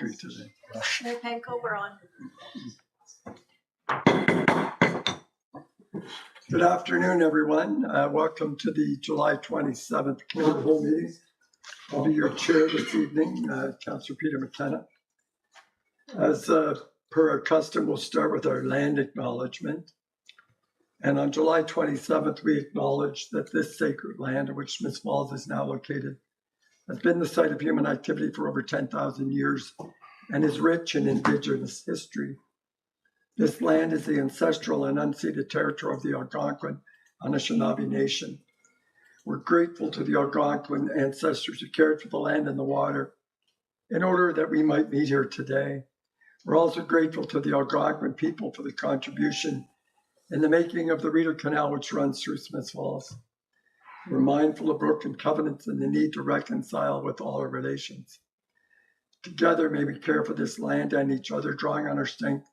hungry today. Mayor Panko, we're on. Good afternoon, everyone. Welcome to the July 27th Committee of the Whole meeting. I'll be your chair this evening, Councillor Peter McKenna. As per our custom, we'll start with our land acknowledgement. And on July 27th, we acknowledge that this sacred land in which Smiths Falls is now located has been the site of human activity for over 10,000 years and is rich in Indigenous history. This land is the ancestral and unceded territory of the Algonquin Anishinaabe Nation. We're grateful to the Algonquin ancestors who cared for the land and the water in order that we might meet here today. We're also grateful to the Algonquin people for the contribution in the making of the Reader Canal, which runs through Smiths Falls. We're mindful of broken covenants and the need to reconcile with all our relations. Together, may we care for this land and each other, drawing on our strength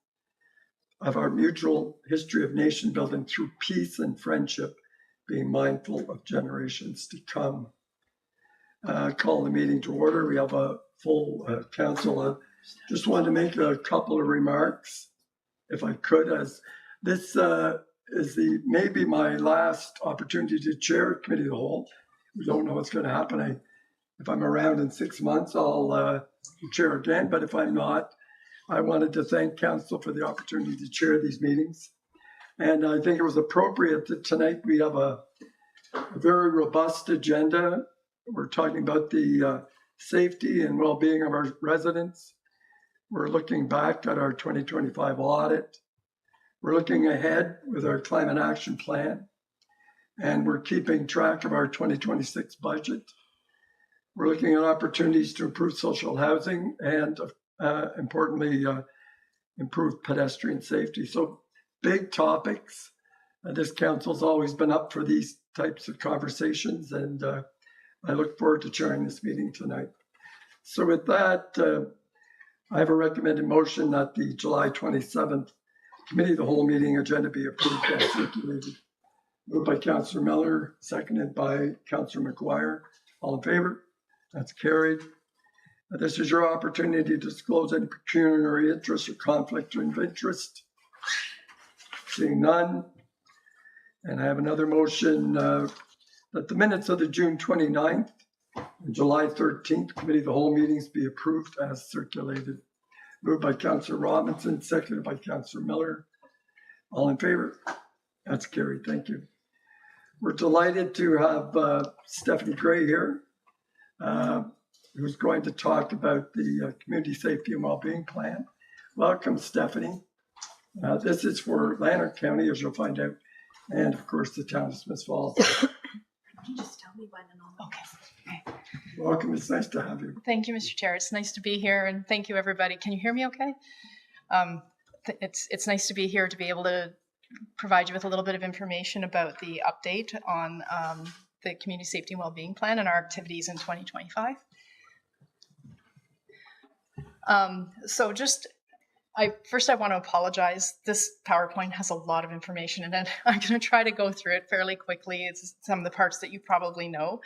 of our mutual history of nation building through peace and friendship, being mindful of generations to come. Call the meeting to order. We have a full council. Just wanted to make a couple of remarks, if I could, as this is maybe my last opportunity to chair Committee of the Whole. We don't know what's going to happen. If I'm around in 6 months, I'll chair again, but if I'm not, I wanted to thank Council for the opportunity to chair these meetings. And I think it was appropriate that tonight we have a very robust agenda. We're talking about the safety and well-being of our residents. We're looking back at our 2025 audit. We're looking ahead with our climate action plan. And we're keeping track of our 2026 budget. We're looking at opportunities to improve social housing and importantly, improve pedestrian safety. So big topics. This council's always been up for these types of conversations, and I look forward to chairing this meeting tonight. So with that, I have a recommended motion that the July 27th Committee of the Whole meeting agenda be approved as circulated. Moved by Councillor Miller, seconded by Councillor McGuire. All in favor? That's carried. This is your opportunity to disclose any pecuniary interest or conflict of interest. Seeing none. And I have another motion that the minutes of the June 29th and July 13th Committee of the Whole meetings be approved as circulated. Moved by Councillor Robinson, seconded by Councillor Miller. All in favor? That's carried. Thank you. We're delighted to have Stephanie Gray here, who's going to talk about the Community Safety and Wellbeing Plan. Welcome, Stephanie. This is for Lanark County, as you'll find out, and of course the town of Smiths Falls. Can you just tell me when and all? Okay. Welcome. It's nice to have you. Thank you, Mr. Chair. It's nice to be here, and thank you, everybody. Can you hear me okay? It's nice to be here to be able to provide you with a little bit of information about the update on the Community Safety and Wellbeing Plan and our activities in 2025. First I want to apologize. This PowerPoint has a lot of information in it. I'm going to try to go through it fairly quickly. It's some of the parts that you probably know,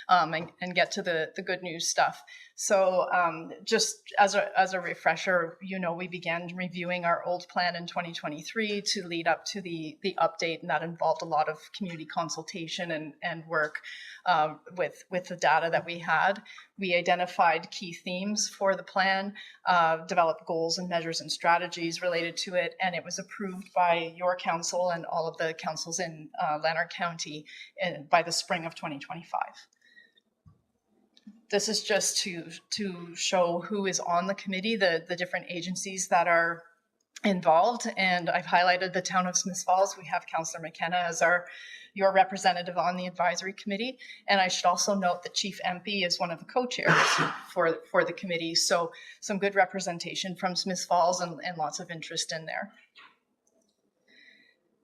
and get to the good news stuff. So just as a refresher, we began reviewing our old plan in 2023 to lead up to the update, and that involved a lot of community consultation and work with the data that we had. We identified key themes for the plan, developed goals and measures and strategies related to it, and it was approved by your council and all of the councils in Lanark County by the spring of 2025. This is just to show who is on the committee, the different agencies that are involved, and I've highlighted the town of Smiths Falls. We have Councillor McKenna as your representative on the advisory committee, and I should also note that Chief MP is one of the co-chairs for the committee, so some good representation from Smiths Falls and lots of interest in there.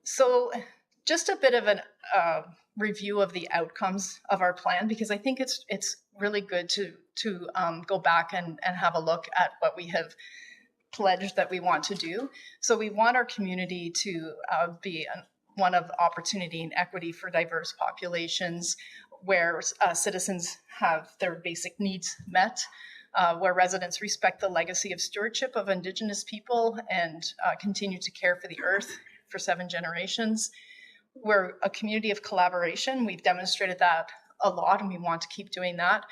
So just a bit of a review of the outcomes of our plan, because I think it's really good to go back and have a look at what we have pledged that we want to do. So we want our community to be one of opportunity and equity for diverse populations, where citizens have their basic needs met. where residents respect the legacy of stewardship of Indigenous people and continue to care for the earth for 7 generations. We're a community of collaboration. We've demonstrated that a lot, and we want to keep doing that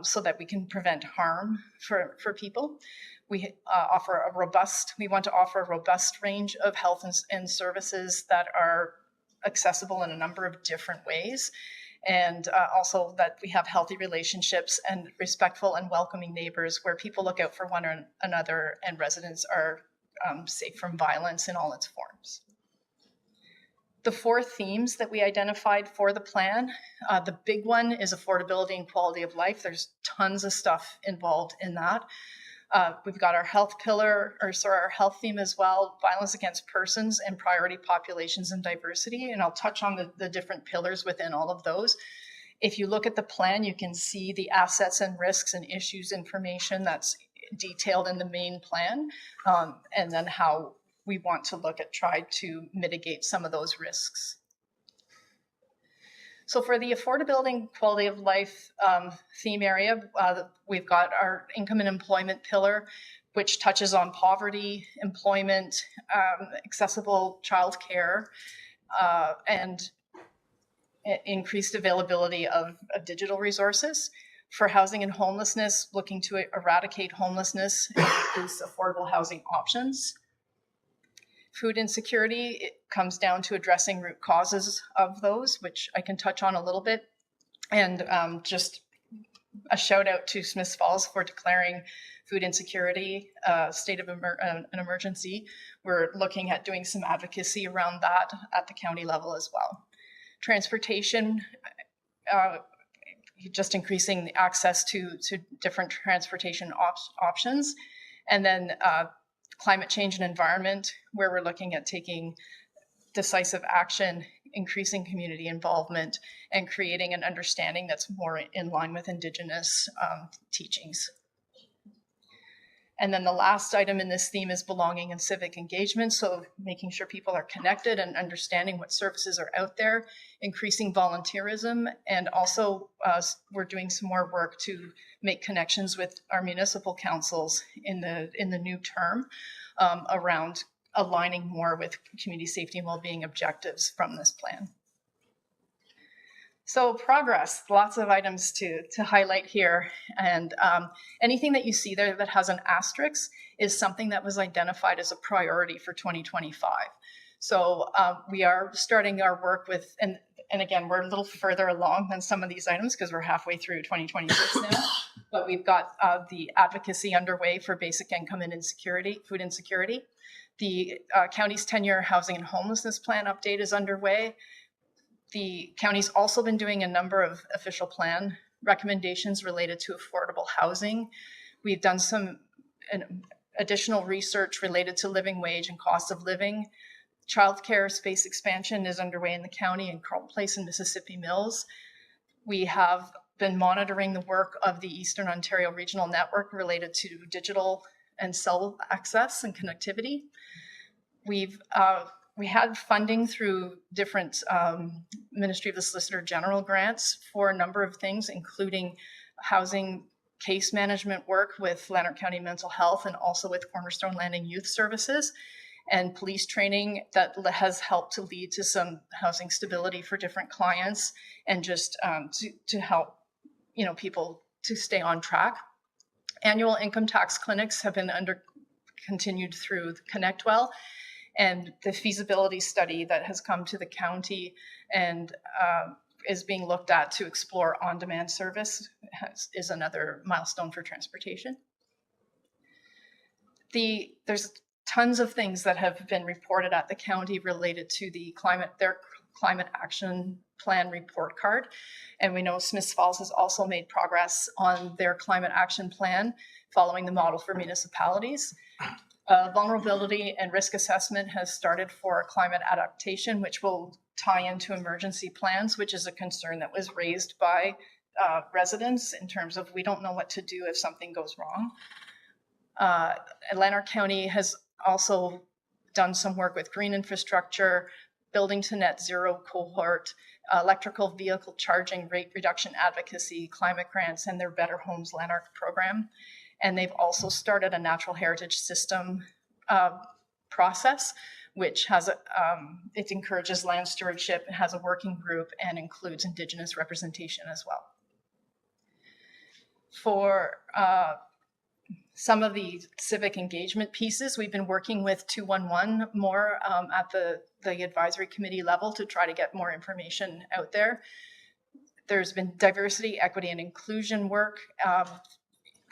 so that we can prevent harm for people. We want to offer a robust range of health and services that are accessible in a number of different ways. And also that we have healthy relationships and respectful and welcoming neighbors where people look out for one another and residents are safe from violence in all its forms. The 4 themes that we identified for the plan, the big one is affordability and quality of life. There's tons of stuff involved in that. We've got our health our health theme as well, violence against persons and priority populations and diversity. And I'll touch on the different pillars within all of those. If you look at the plan, you can see the assets and risks and issues information that's detailed in the main plan, and then how we want to try to mitigate some of those risks. So for the affordability and quality of life theme area, we've got our income and employment pillar, which touches on poverty, employment, accessible childcare, and increased availability of digital resources. For housing and homelessness, looking to eradicate homelessness and increase affordable housing options. Food insecurity, it comes down to addressing root causes of those, which I can touch on a little bit. And just a shout out to Smiths Falls for declaring food insecurity state of an emergency. We're looking at doing some advocacy around that at the county level as well. Transportation, just increasing the access to different transportation options. And then climate change and environment, where we're looking at taking decisive action, increasing community involvement, and creating an understanding that's more in line with Indigenous teachings. And then the last item in this theme is belonging and civic engagement. So making sure people are connected and understanding what services are out there, increasing volunteerism, and also we're doing some more work to make connections with our municipal councils in the new term around aligning more with community safety and well-being objectives from this plan. So progress, lots of items to highlight here. And anything that you see there that has an asterisk is something that was identified as a priority for 2025. So we are starting our work with, and again, we're a little further along than some of these items because we're halfway through 2026 now, but we've got the advocacy underway for basic income and food insecurity. The county's 10-year housing and homelessness plan update is underway. The county's also been doing a number of official plan recommendations related to affordable housing. We've done some additional research related to living wage and cost of living. Childcare space expansion is underway in the county in Carlton Place and Mississippi Mills. We have been monitoring the work of the Eastern Ontario Regional Network related to digital and cell access and connectivity. We had funding through different Ministry of the Solicitor General grants for a number of things, including housing case management work with Lanark County Mental Health and also with Cornerstone Landing Youth Services, and police training that has helped to lead to some housing stability for different clients and just to help people to stay on track. Annual income tax clinics have been continued through ConnectWell, and the feasibility study that has come to the county and is being looked at to explore on-demand service is another milestone for transportation. There's tons of things that have been reported at the county related to their climate action plan report card. And we know Smiths Falls has also made progress on their climate action plan following the model for municipalities. Vulnerability and risk assessment has started for climate adaptation, which will tie into emergency plans, which is a concern that was raised by residents in terms of we don't know what to do if something goes wrong. Lanark County has also done some work with green infrastructure, building to net zero cohort, electrical vehicle charging, rate reduction advocacy, climate grants, and their Better Homes Lanark program. And they've also started a natural heritage system process, which has it encourages land stewardship, it has a working group, and includes Indigenous representation as well. For some of the civic engagement pieces, we've been working with 211 more at the advisory committee level to try to get more information out there. There's been diversity, equity, and inclusion work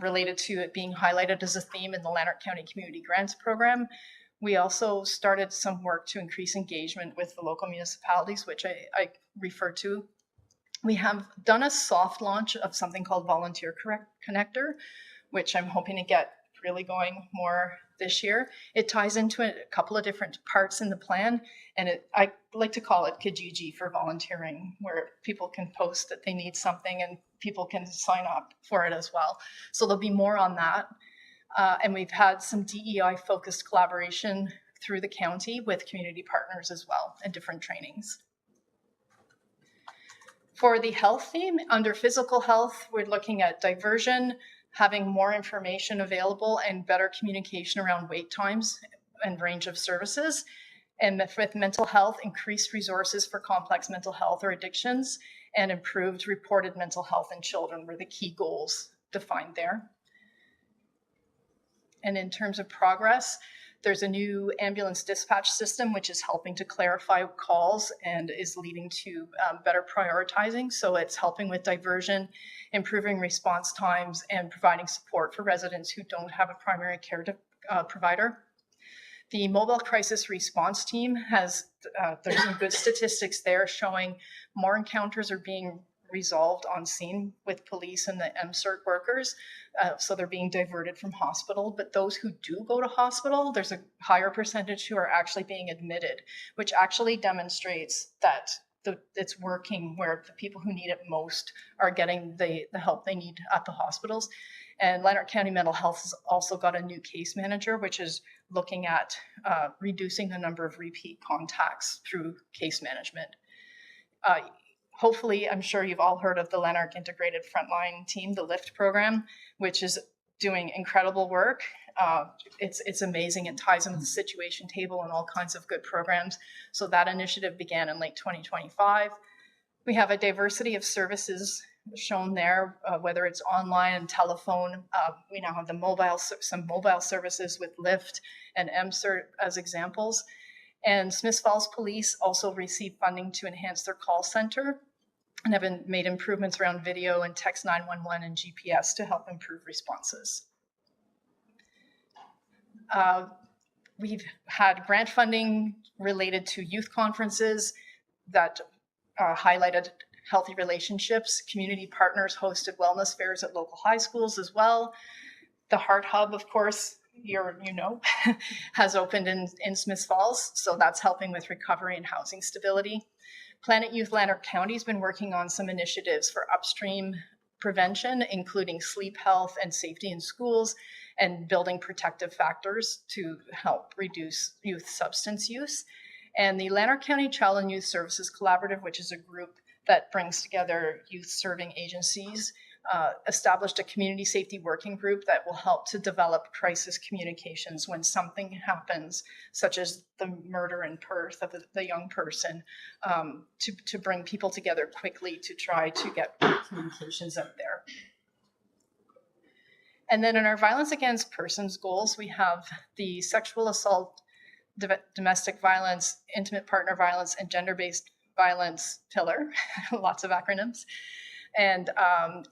related to it being highlighted as a theme in the Lanark County Community Grants Program. We also started some work to increase engagement with the local municipalities, which I referred to. We have done a soft launch of something called Volunteer Connector, which I'm hoping to get really going more this year. It ties into a couple of different parts in the plan, and I like to call it Kijiji for volunteering, where people can post that they need something and people can sign up for it as well. So there'll be more on that. And we've had some DEI-focused collaboration through the county with community partners as well, and different trainings. For the health theme, under physical health, we're looking at diversion, having more information available and better communication around wait times and range of services. And with mental health, increased resources for complex mental health or addictions, and improved reported mental health in children were the key goals defined there. And in terms of progress, there's a new ambulance dispatch system, which is helping to clarify calls and is leading to better prioritizing. So it's helping with diversion, improving response times, and providing support for residents who don't have a primary care provider. The mobile crisis response team has, there's some good statistics there showing more encounters are being resolved on scene with police and the MCERT workers. So they're being diverted from hospital, but those who do go to hospital, there's a higher percentage who are actually being admitted, which actually demonstrates that it's working, where the people who need it most are getting the help they need at the hospitals. And Lanark County Mental Health has also got a new case manager, which is looking at reducing the number of repeat contacts through case management. Hopefully, I'm sure you've all heard of the Lanark Integrated Frontline Team, the LIFT program, which is doing incredible work. It's amazing. It ties into the situation table and all kinds of good programs. So that initiative began in late 2025. We have a diversity of services shown there, whether it's online and telephone. We now have some mobile services with LIFT and MCERT as examples. And Smiths Falls Police also received funding to enhance their call center and have made improvements around video and text 911 and GPS to help improve responses. We've had grant funding related to youth conferences that highlighted healthy relationships. Community partners hosted wellness fairs at local high schools as well. The Heart Hub, of course, has opened in Smiths Falls, so that's helping with recovery and housing stability. Planet Youth Lanark County has been working on some initiatives for upstream prevention, including sleep health and safety in schools, and building protective factors to help reduce youth substance use. And the Lanark County Child and Youth Services Collaborative, which is a group that brings together youth serving agencies, established a community safety working group that will help to develop crisis communications when something happens, such as the murder in Perth of the young person, to bring people together quickly to try to get communications out there. And then in our violence against persons goals, we have the sexual assault, domestic violence, intimate partner violence, and gender-based violence pillar, lots of acronyms. And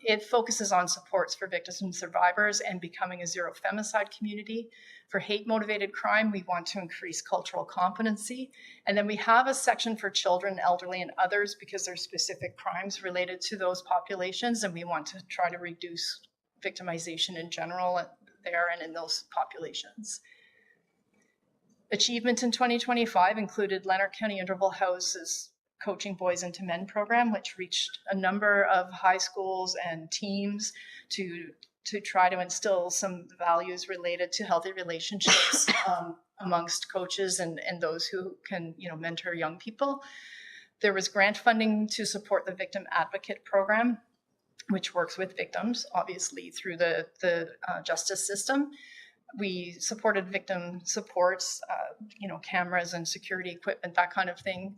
it focuses on supports for victims and survivors and becoming a zero femicide community. For hate-motivated crime, we want to increase cultural competency. And then we have a section for children, elderly, and others because there's specific crimes related to those populations, and we want to try to reduce victimization in general there and in those populations. Achievement in 2025 included Lanark County Interval House's Coaching Boys into Men program, which reached a number of high schools and teams to to try to instill some values related to healthy relationships amongst coaches and those who can, mentor young people. There was grant funding to support the Victim Advocate Program, which works with victims, obviously, through the justice system. We supported victim supports, cameras and security equipment, that kind of thing.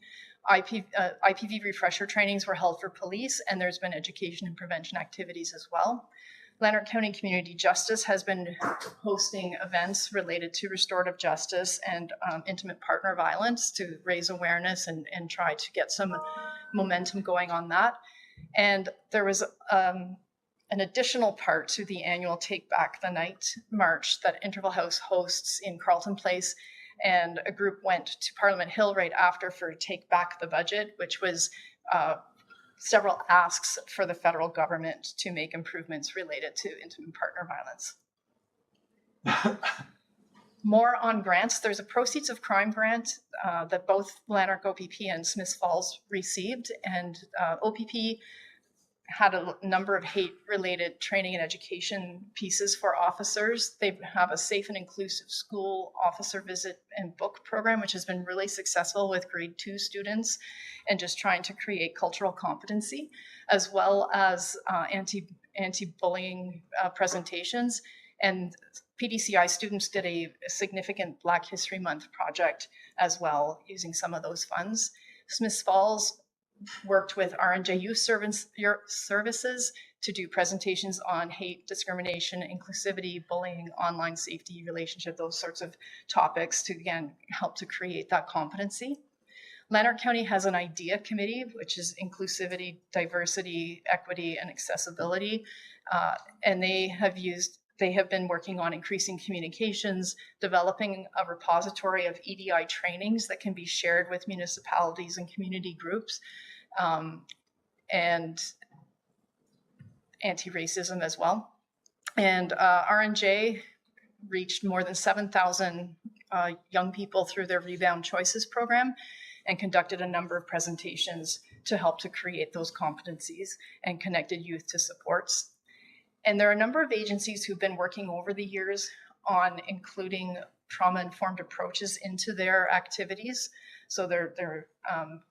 IPV refresher trainings were held for police, and there's been education and prevention activities as well. Lanark County Community Justice has been hosting events related to restorative justice and intimate partner violence to raise awareness and try to get some momentum going on that. And there was an additional part to the annual Take Back the Night march that Interval House hosts in Carleton Place. And a group went to Parliament Hill right after for Take Back the Budget, which was several asks for the federal government to make improvements related to intimate partner violence. More on grants. There's a Proceeds of Crime grant that both Lanark OPP and Smiths Falls received, and OPP had a number of hate-related training and education pieces for officers. They have a safe and inclusive school officer visit and book program, which has been really successful with grade 2 students and just trying to create cultural competency, as well as anti-bullying presentations. And PDCI students did a significant Black History Month project as well, using some of those funds. Smiths Falls worked with RNJ Youth Services to do presentations on hate, discrimination, inclusivity, bullying, online safety, relationship, those sorts of topics to, again, help to create that competency. Lanark County has an IDEA committee, which is inclusivity, diversity, equity, and accessibility. And they have been working on increasing communications, developing a repository of EDI trainings that can be shared with municipalities and community groups, and anti-racism as well. And RNJ reached more than 7,000 young people through their Rebound Choices program and conducted a number of presentations to help to create those competencies and connected youth to supports. And there are a number of agencies who've been working over the years on including trauma-informed approaches into their activities. So they're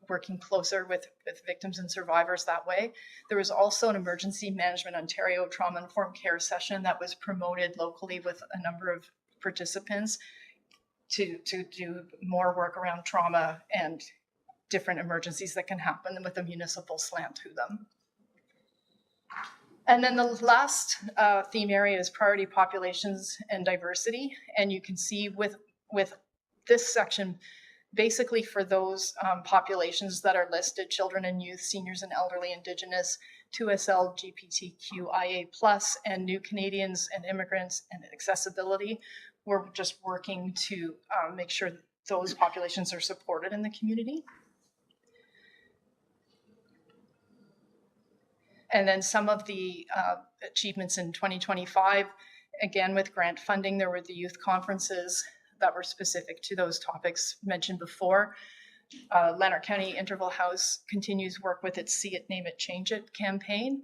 working closer with victims and survivors that way. There was also an Emergency Management Ontario trauma-informed care session that was promoted locally with a number of participants to do more work around trauma and different emergencies that can happen with a municipal slant to them. And then the last theme area is priority populations and diversity. And you can see with this section, basically for those populations that are listed, children and youth, seniors and elderly, Indigenous, 2SL, LGBTQIA+, and new Canadians and immigrants and accessibility, we're just working to make sure those populations are supported in the community. And then some of the achievements in 2025, again, with grant funding, there were the youth conferences that were specific to those topics mentioned before. Lanark County Interval House continues work with its See It, Name It, Change It campaign,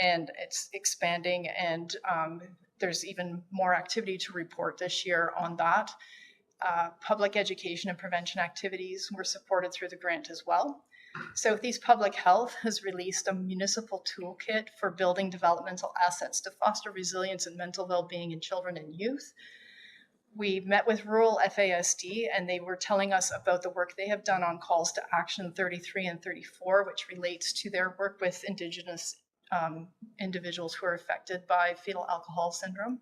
and it's expanding, and there's even more activity to report this year on that. Public education and prevention activities were supported through the grant as well. Southeast Public Health has released a municipal toolkit for building developmental assets to foster resilience and mental well-being in children and youth. We met with Rural FASD, and they were telling us about the work they have done on calls to action 33 and 34, which relates to their work with Indigenous individuals who are affected by fetal alcohol syndrome.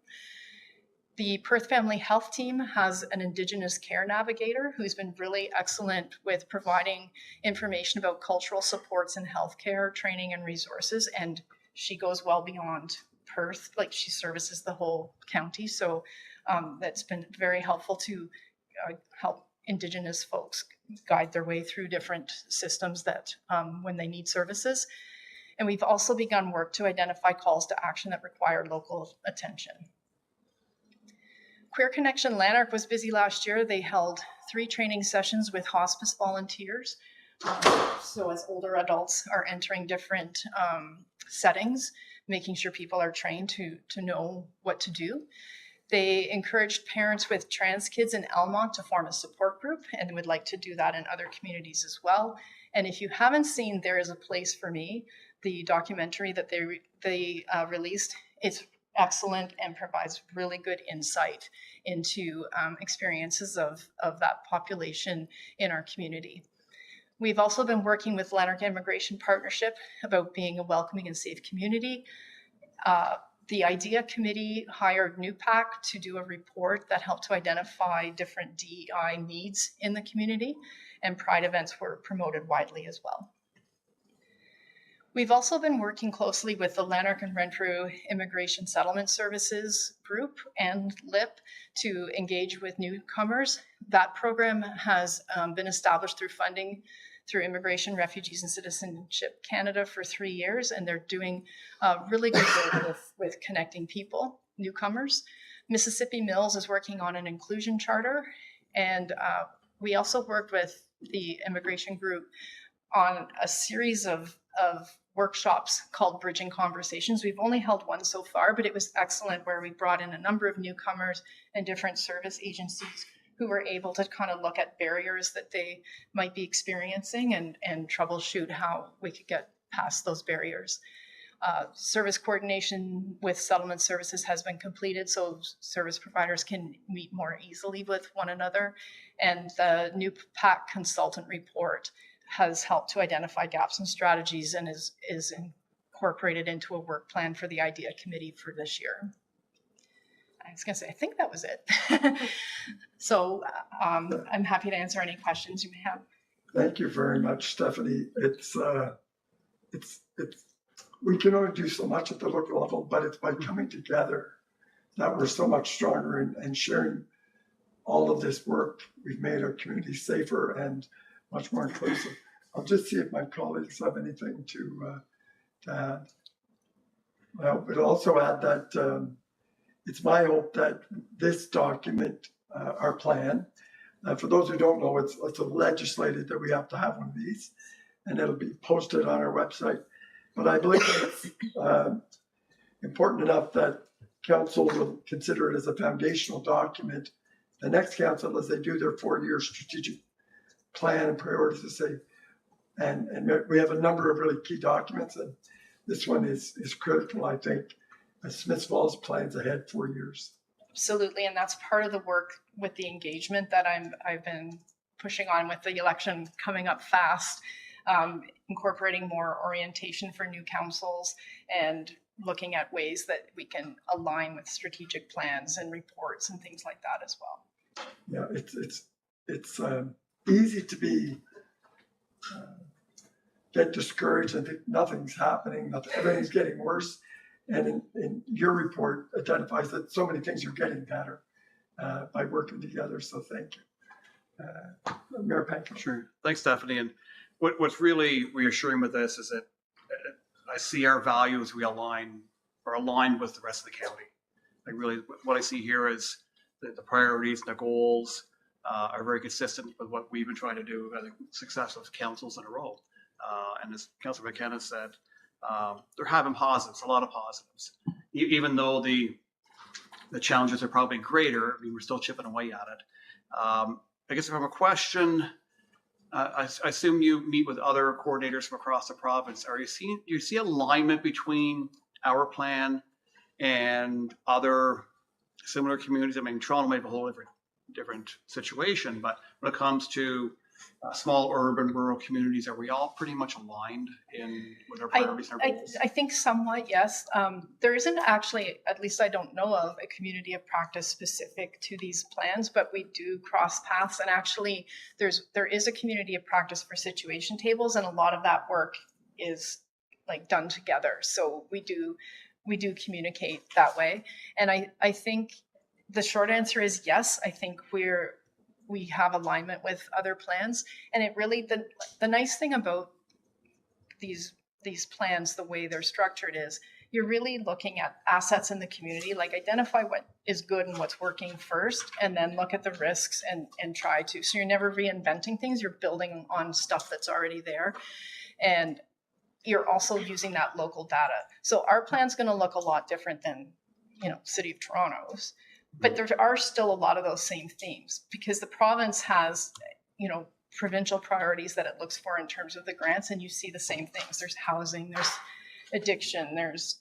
The Perth Family Health Team has an Indigenous care navigator who's been really excellent with providing information about cultural supports in healthcare, training, and resources. And she goes well beyond Perth, like she services the whole county. So that's been very helpful to help Indigenous folks guide their way through different systems that when they need services. And we've also begun work to identify calls to action that require local attention. Queer Connection Lanark was busy last year. They held 3 training sessions with hospice volunteers. So as older adults are entering different settings, making sure people are trained to know what to do. They encouraged parents with trans kids in Elmont to form a support group, and would like to do that in other communities as well. And if you haven't seen There Is a Place for Me, the documentary that they released, it's excellent and provides really good insight into experiences of that population in our community. We've also been working with Lanark Immigration Partnership about being a welcoming and safe community. The IDEA committee hired NUPAC to do a report that helped to identify different DEI needs in the community, and Pride events were promoted widely as well. We've also been working closely with the Lanark and Renfrew Immigration Settlement Services group and LIP to engage with newcomers. That program has been established through funding through Immigration, Refugees and Citizenship Canada for 3 years, and they're doing really good work with connecting people, newcomers. Mississippi Mills is working on an inclusion charter, and we also worked with the immigration group on a series of workshops called Bridging Conversations. We've only held one so far, but it was excellent, where we brought in a number of newcomers and different service agencies who were able to kind of look at barriers that they might be experiencing and troubleshoot how we could get past those barriers. Service coordination with settlement services has been completed, so service providers can meet more easily with one another. And the new PAC consultant report has helped to identify gaps and strategies, and is incorporated into a work plan for the IDEA committee for this year. I was going to say, I think that was it. So I'm happy to answer any questions you may have. Thank you very much, Stephanie. It's we can only do so much at the local level, but it's by coming together that we're so much stronger, and sharing all of this work. We've made our community safer and much more inclusive. I'll just see if my colleagues have anything to add. I would also add that it's my hope that this document, our plan, for those who don't know, it's legislated that we have to have one of these, and it'll be posted on our website. But I believe it's important enough that council will consider it as a foundational document. The next council, as they do their 4-year strategic plan and priorities, to say, and we have a number of really key documents, and this one is critical, I think, as Smiths Falls plans ahead 4 years. Absolutely, and that's part of the work with the engagement that I've been pushing on with the election coming up fast, incorporating more orientation for new councils and looking at ways that we can align with strategic plans and reports and things like that as well. Yeah, it's easy to be get discouraged and think nothing's happening, everything's getting worse. And in your report identifies that so many things are getting better by working together. So thank you. Mayor Panko. Sure. Thanks, Stephanie. And what's really reassuring with this is that I see our values are aligned with the rest of the county. Like really, what I see here is the priorities and the goals are very consistent with what we've been trying to do as successive councils in a row. And as Councillor McKenna said, they're having positives, a lot of positives. Even though the challenges are probably greater, I mean, we're still chipping away at it. I guess if I have a question, I assume you meet with other coordinators from across the province. Do you see alignment between our plan and other similar communities? I mean, Toronto may have a whole different situation, but when it comes to small urban rural communities, are we all pretty much aligned with our priorities and our goals? I think somewhat, yes. There isn't actually, at least I don't know of, a community of practice specific to these plans, but we do cross paths. And actually, there is a community of practice for situation tables, and a lot of that work is like done together. So we do communicate that way. And I think the short answer is yes. I think we have alignment with other plans, and it really the nice thing about these plans, the way they're structured, is you're really looking at assets in the community, like identify what is good and what's working first, and then look at the risks and try to. So you're never reinventing things; you're building on stuff that's already there, and you're also using that local data. So our plan's going to look a lot different than, City of Toronto's, but there are still a lot of those same themes because the province has, provincial priorities that it looks for in terms of the grants, and you see the same things. There's housing, there's addiction, there's,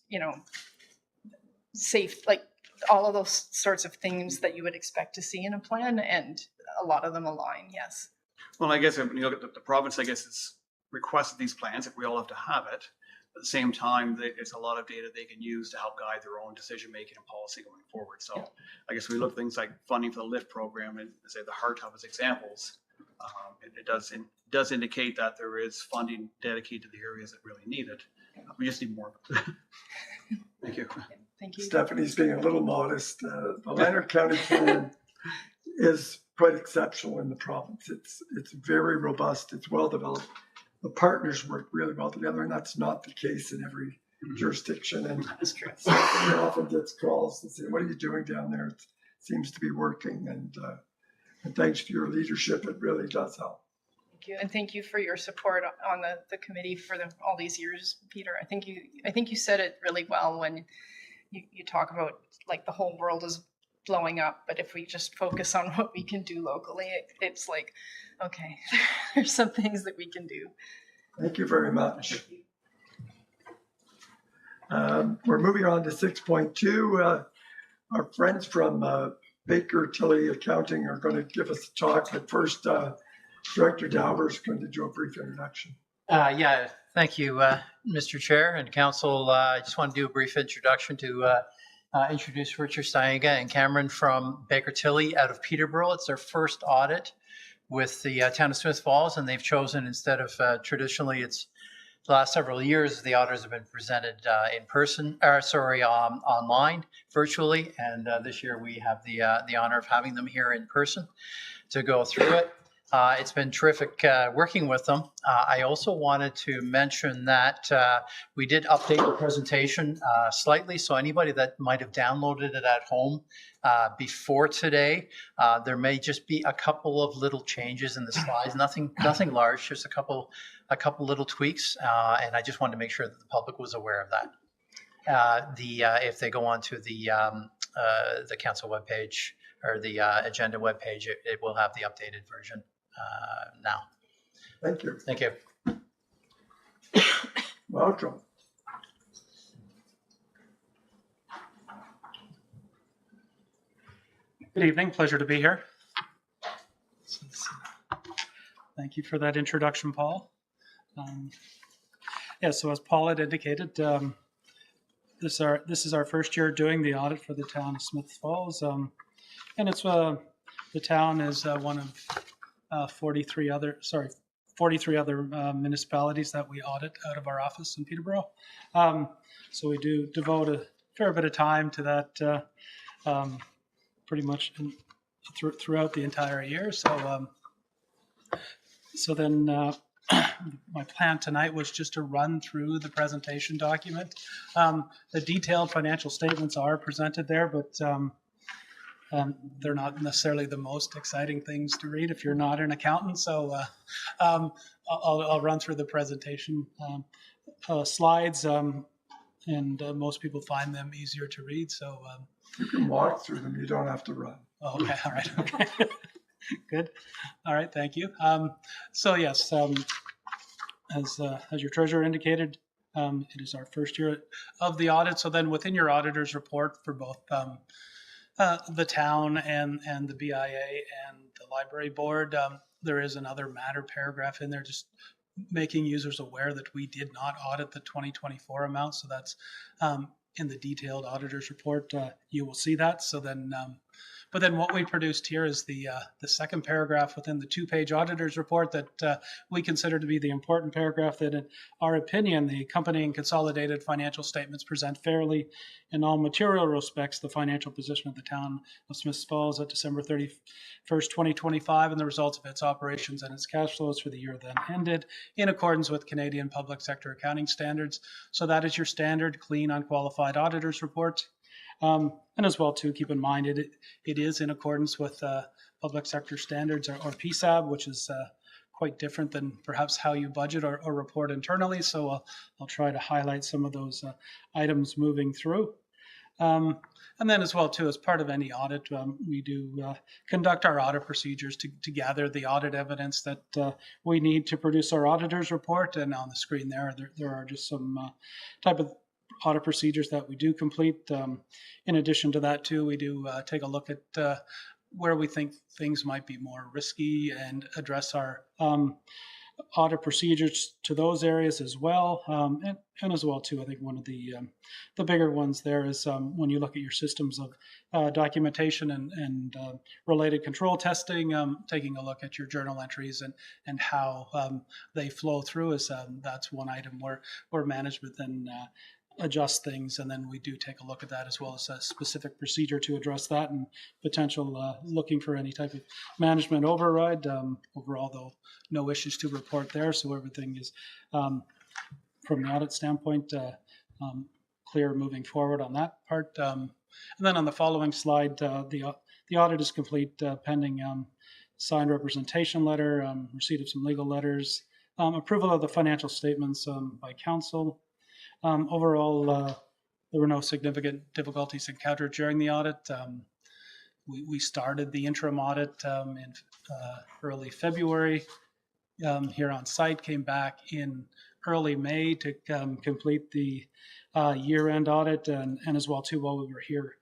safe, like all of those sorts of things that you would expect to see in a plan, and a lot of them align, yes. Well, I guess when you look at the province, I guess it's requested these plans, if we all have to have it. At the same time, it's a lot of data they can use to help guide their own decision-making and policy going forward. So I guess we look at things like funding for the LIFT program and say the Heart Hub as examples. It does indicate that there is funding dedicated to the areas that really need it. We just need more of it. Thank you. Thank you. Stephanie's being a little modest. The Leonard County plan is quite exceptional in the province. It's very robust. It's well developed. The partners work really well together, and that's not the case in every jurisdiction. And That's true. Stephanie often gets calls and say, "What are you doing down there? It seems to be working." And thanks to your leadership, it really does help. Thank you, and thank you for your support on the committee for all these years, Peter. I think you said it really well when you talk about like the whole world is blowing up, but if we just focus on what we can do locally, it's like, okay, there's some things that we can do. Thank you very much. We're moving on to 6.2. Our friends from Baker Tilly Accounting are going to give us a talk, but first, Director Dauber is going to do a brief introduction. Thank you, Mr. Chair and Council. I just want to do a brief introduction to introduce Richard Steiga and Cameron from Baker Tilly out of Peterborough. It's their first audit with the town of Smith Falls, and they've chosen, instead of traditionally, it's the last several years, the auditors have been presented in person, online, virtually, and this year we have the honor of having them here in person to go through it. It's been terrific working with them. I also wanted to mention that we did update the presentation slightly, so anybody that might have downloaded it at home before today, there may just be a couple of little changes in the slides, nothing large, just a couple little tweaks, and I just wanted to make sure that the public was aware of that. If they go on to the council webpage or the agenda webpage, it will have the updated version now. Thank you. Thank you. Welcome. Good evening. Pleasure to be here. Thank you for that introduction, Paul. So as Paul had indicated, this is our first year doing the audit for the town of Smith Falls, and it's the town is one of 43 other municipalities that we audit out of our office in Peterborough. So we do devote a fair bit of time to that, pretty much throughout the entire year. So then my plan tonight was just to run through the presentation document. The detailed financial statements are presented there, but they're not necessarily the most exciting things to read if you're not an accountant. So I'll run through the presentation slides, and most people find them easier to read. So you can walk through them. You don't have to run. Oh, okay. All right. Okay. Good. All right. Thank you. So yes, as your treasurer indicated, it is our first year of the audit. So then within your auditor's report for both the town and the BIA and the library board, there is another matter paragraph in there just making users aware that we did not audit the 2024 amount. So that's in the detailed auditor's report. You will see that. So then, but then what we produced here is the second paragraph within the 2-page auditor's report that we consider to be the important paragraph, that in our opinion, the accompanying consolidated financial statements present fairly in all material respects the financial position of the town of Smith Falls at December 31st, 2025, and the results of its operations and its cash flows for the year then ended in accordance with Canadian public sector accounting standards. So that is your standard, clean, unqualified auditor's report. And as well, too, keep in mind it is in accordance with public sector standards, or PSAB, which is quite different than perhaps how you budget or report internally. So I'll try to highlight some of those items moving through. And then as well, too, as part of any audit, we do conduct our audit procedures to gather the audit evidence that we need to produce our auditor's report. And on the screen there are just some type of audit procedures that we do complete. In addition to that, too, we do take a look at where we think things might be more risky and address our audit procedures to those areas as well. And as well, too, I think one of the bigger ones there is when you look at your systems of documentation and related control testing, taking a look at your journal entries and how they flow through is that's one item where management then adjust things, and then we do take a look at that as well as a specific procedure to address that and potential looking for any type of management override. Overall, though, no issues to report there, so everything is from the audit standpoint clear moving forward on that part. And then on the following slide, the audit is complete pending signed representation letter, receipt of some legal letters, approval of the financial statements by council. Overall, there were no significant difficulties encountered during the audit. We started the interim audit in early February here on site, came back in early May to complete the year-end audit. And as well, too, while we were here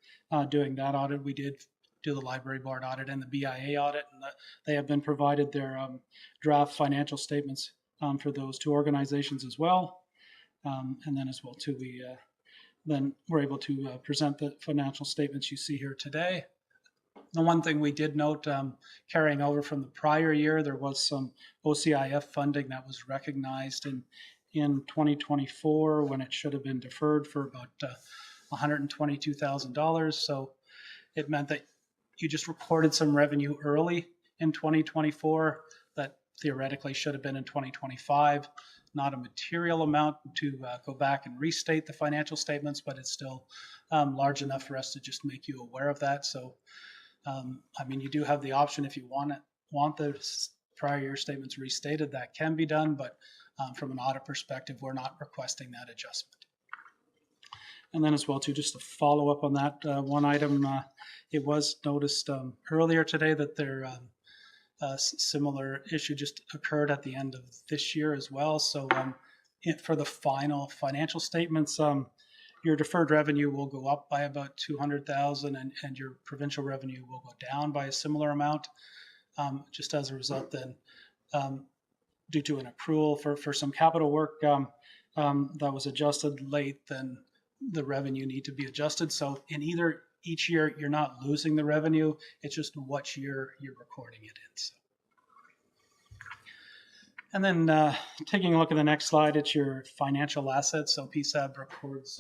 doing that audit, we did do the library board audit and the BIA audit, and they have been provided their draft financial statements for those two organizations as well. And then as well, too, we then were able to present the financial statements you see here today. The one thing we did note, carrying over from the prior year, there was some OCIF funding that was recognized in 2024 when it should have been deferred for about $122,000. So it meant that you just recorded some revenue early in 2024 that theoretically should have been in 2025. Not a material amount to go back and restate the financial statements, but it's still large enough for us to just make you aware of that. So, I mean, you do have the option if you want the prior year statements restated, that can be done, but from an audit perspective, we're not requesting that adjustment. And then as well, too, just to follow up on that one item, it was noticed earlier today that there similar issue just occurred at the end of this year as well. So for the final financial statements, your deferred revenue will go up by about $200,000 and your provincial revenue will go down by a similar amount. Just as a result then, due to an accrual for some capital work that was adjusted late, then the revenue need to be adjusted. So in each year, you're not losing the revenue. It's just what year you're recording it in. So. And then taking a look at the next slide, it's your financial assets. So PSAB records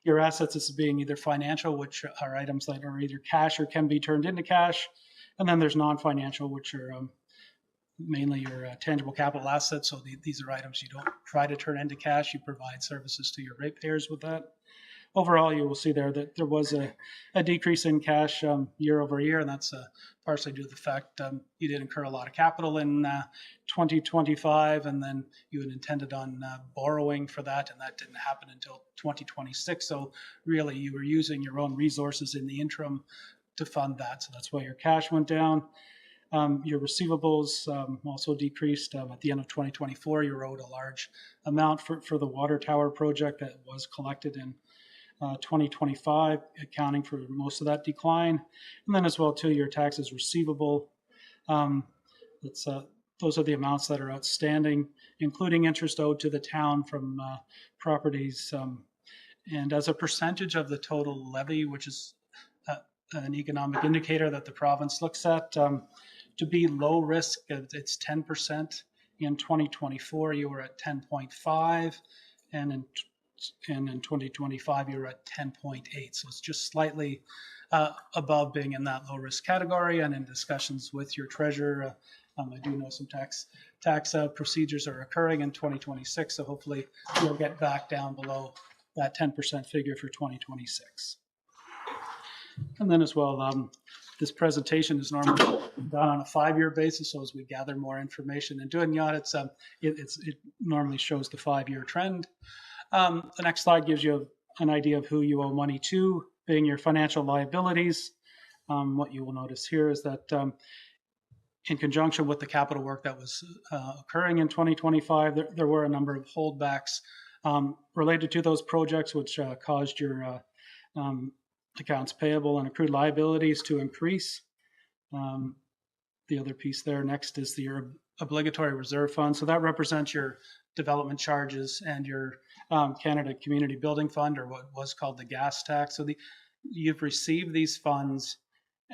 your assets as being either financial, which are items that are either cash or can be turned into cash. And then there's non-financial, which are mainly your tangible capital assets. So these are items you don't try to turn into cash. You provide services to your ratepayers with that. Overall, you will see there that there was a decrease in cash year over year, and that's partially due to the fact you did incur a lot of capital in 2025, and then you had intended on borrowing for that, and that didn't happen until 2026. So really, you were using your own resources in the interim to fund that. So that's why your cash went down. Your receivables also decreased. At the end of 2024, you owed a large amount for the water tower project that was collected in 2025, accounting for most of that decline. And then as well, too, your taxes receivable. Those are the amounts that are outstanding, including interest owed to the town from properties. And as a percentage of the total levy, which is an economic indicator that the province looks at, to be low risk, it's 10%. In 2024, you were at 10.5, and in 2025, you're at 10.8. So it's just slightly above being in that low risk category. And in discussions with your treasurer, I do know some tax procedures are occurring in 2026. So hopefully you'll get back down below that 10% figure for 2026. And then as well, this presentation is normally done on a 5-year basis. So as we gather more information and doing the audits, it normally shows the 5-year trend. The next slide gives you an idea of who you owe money to, being your financial liabilities. What you will notice here is that in conjunction with the capital work that was occurring in 2025, there were a number of holdbacks related to those projects, which caused your accounts payable and accrued liabilities to increase. The other piece there next is your obligatory reserve fund. So that represents your development charges and your Canada Community Building Fund, or what was called the gas tax. So you've received these funds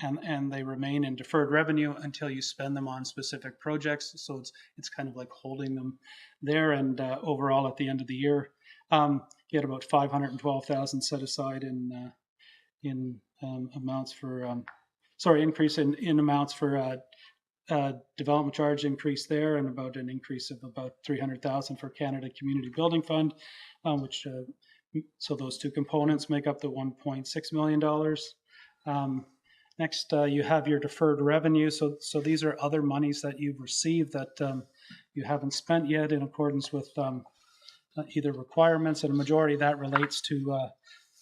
and they remain in deferred revenue until you spend them on specific projects. So it's kind of like holding them there. And overall, at the end of the year, you had about 512,000 set aside in amounts for increase in amounts for development charge increase there, and about an increase of about 300,000 for Canada Community Building Fund, which so those two components make up the $1.6 million. Next, you have your deferred revenue. So these are other monies that you've received that you haven't spent yet in accordance with either requirements, and a majority of that relates to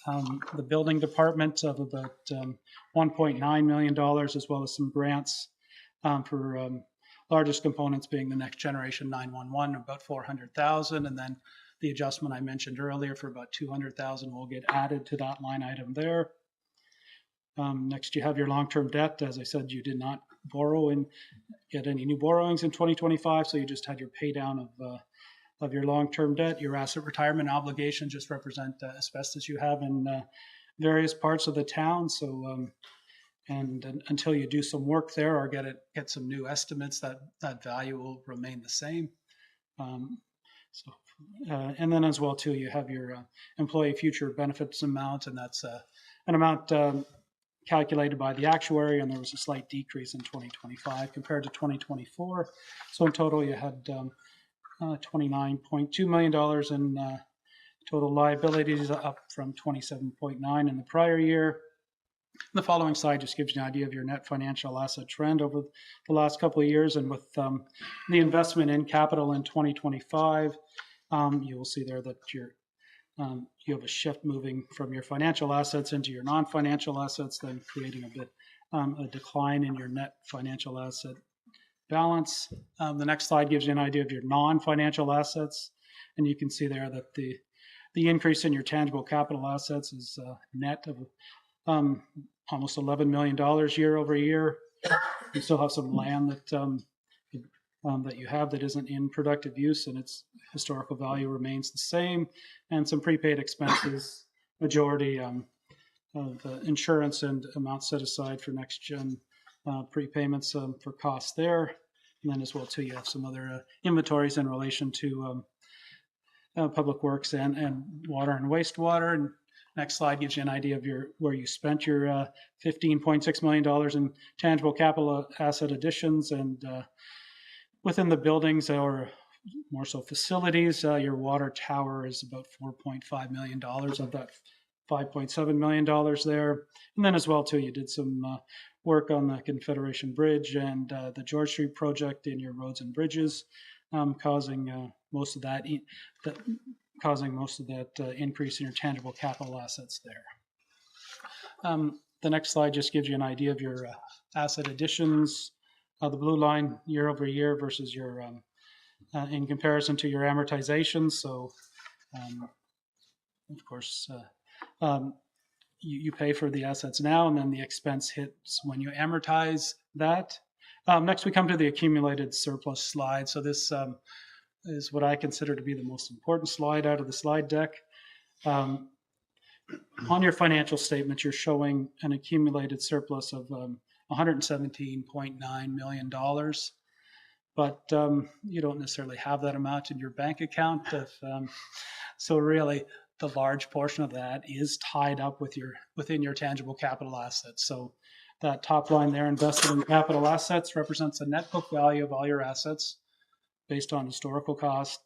the building department of about $1.9 million, as well as some grants for largest components being the Next Generation 911, about 400,000, and then the adjustment I mentioned earlier for about 200,000 will get added to that line item there. Next, you have your long-term debt. As I said, you did not borrow and get any new borrowings in 2025, so you just had your pay down of your long-term debt. Your asset retirement obligations just represent asbestos you have in various parts of the town. So, and until you do some work there or get some new estimates, that value will remain the same. And then as well too, you have your employee future benefits amount, and that's an amount calculated by the actuary, and there was a slight decrease in 2025 compared to 2024. So in total, you had $29.2 million in total liabilities, up from 27.9 in the prior year. The following slide just gives you an idea of your net financial asset trend over the last couple of years, and with the investment in capital in 2025, you will see there that you have a shift moving from your financial assets into your non-financial assets, then creating a bit a decline in your net financial asset balance. The next slide gives you an idea of your non-financial assets, and you can see there that the increase in your tangible capital assets is net of almost $11 million year over year. You still have some land that you have that isn't in productive use, and its historical value remains the same, and some prepaid expenses, majority of insurance and amounts set aside for next gen prepayments for costs there. And then as well too, you have some other inventories in relation to public works and water and wastewater. And next slide gives you an idea of where you spent your $15.6 million in tangible capital asset additions, and within the buildings, or more so facilities, your water tower is about $4.5 million of that $5.7 million there. And then as well too, you did some work on the Confederation Bridge and the George Street project in your roads and bridges, causing most of that increase in your tangible capital assets there. The next slide just gives you an idea of your asset additions. The blue line year over year versus your in comparison to your amortization. So, of course, you pay for the assets now, and then the expense hits when you amortize that. Next, we come to the accumulated surplus slide. So this is what I consider to be the most important slide out of the slide deck. On your financial statement, you're showing an accumulated surplus of $117.9 million. But you don't necessarily have that amount in your bank account. So really, the large portion of that is tied up within your tangible capital assets. So that top line there, invested in capital assets, represents the net book value of all your assets based on historical cost,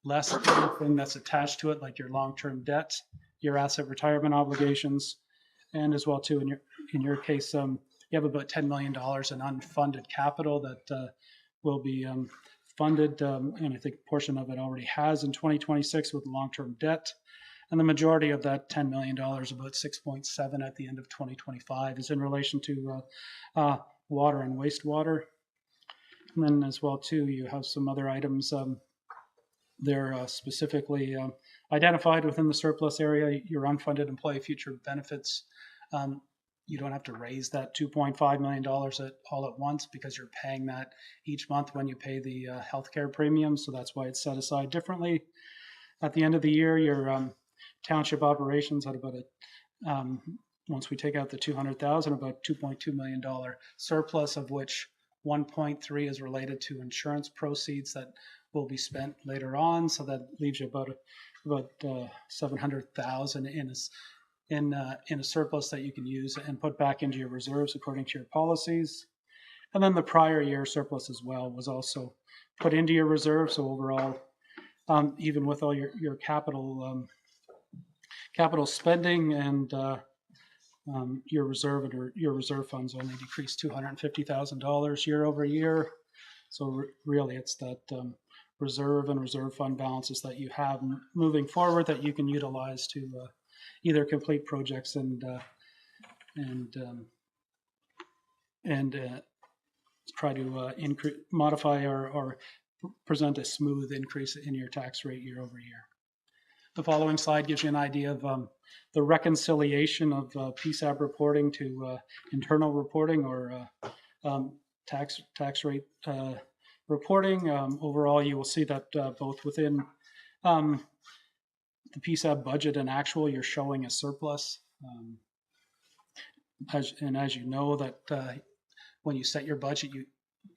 less anything that's attached to it, like your long-term debt, your asset retirement obligations, and as well too in your case, you have about $10 million in unfunded capital that will be funded, and I think a portion of it already has in 2026 with long-term debt. And the majority of that $10 million, about 6.7 at the end of 2025, is in relation to water and wastewater. And then as well too, you have some other items. They're specifically identified within the surplus area, your unfunded employee future benefits. You don't have to raise that $2.5 million all at once because you're paying that each month when you pay the healthcare premium. So that's why it's set aside differently. At the end of the year, your township operations had about once we take out the 200,000, about $2.2 million surplus, of which 1.3 is related to insurance proceeds that will be spent later on. So that leaves you about 700,000 in a surplus that you can use and put back into your reserves according to your policies. And then the prior year surplus as well was also put into your reserve. So overall, even with all your capital spending and your reserve funds only decreased $250,000 year over year. So really, it's that reserve and reserve fund balances that you have moving forward that you can utilize to either complete projects and try to modify or present a smooth increase in your tax rate year over year. The following slide gives you an idea of the reconciliation of PSAB reporting to internal reporting or tax rate reporting. Overall, you will see that both within the PSAB budget and actual, you're showing a surplus. As you know, that when you set your budget,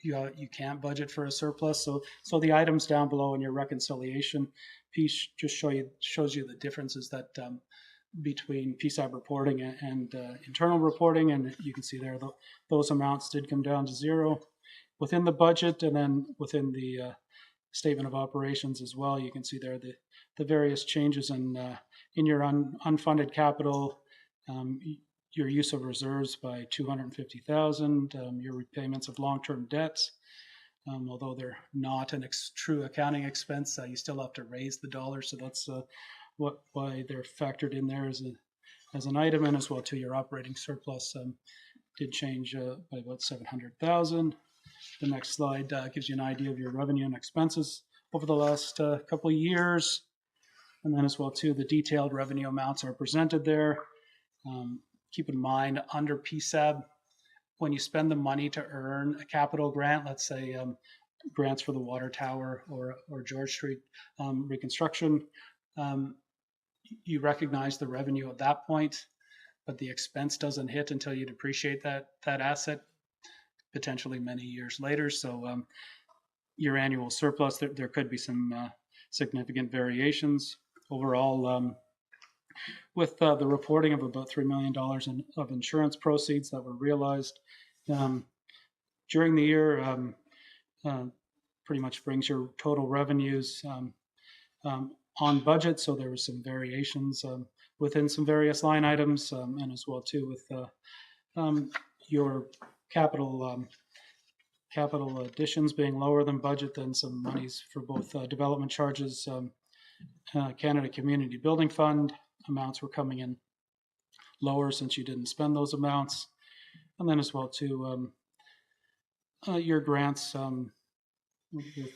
you can't budget for a surplus. So the items down below in your reconciliation piece just shows you the differences that between PSAB reporting and internal reporting, and you can see there those amounts did come down to zero within the budget, and then within the statement of operations as well. You can see there the various changes in your unfunded capital, your use of reserves by 250,000, your repayments of long-term debts. Although they're not a true accounting expense, you still have to raise the dollar. So that's why they're factored in there as an item, and as well to your operating surplus did change by about 700,000. The next slide gives you an idea of your revenue and expenses over the last couple of years, and then as well too the detailed revenue amounts are presented there. Keep in mind, under PSAB, when you spend the money to earn a capital grant, let's say grants for the water tower or George Street reconstruction, you recognize the revenue at that point, but the expense doesn't hit until you depreciate that asset, potentially many years later. So your annual surplus, there could be some significant variations. Overall, with the reporting of about $3 million of insurance proceeds that were realized during the year, pretty much brings your total revenues on budget. So there were some variations within some various line items, and as well too with your capital additions being lower than budget, then some monies for both development charges, Canada Community Building Fund amounts were coming in lower since you didn't spend those amounts. And then as well too, your grants were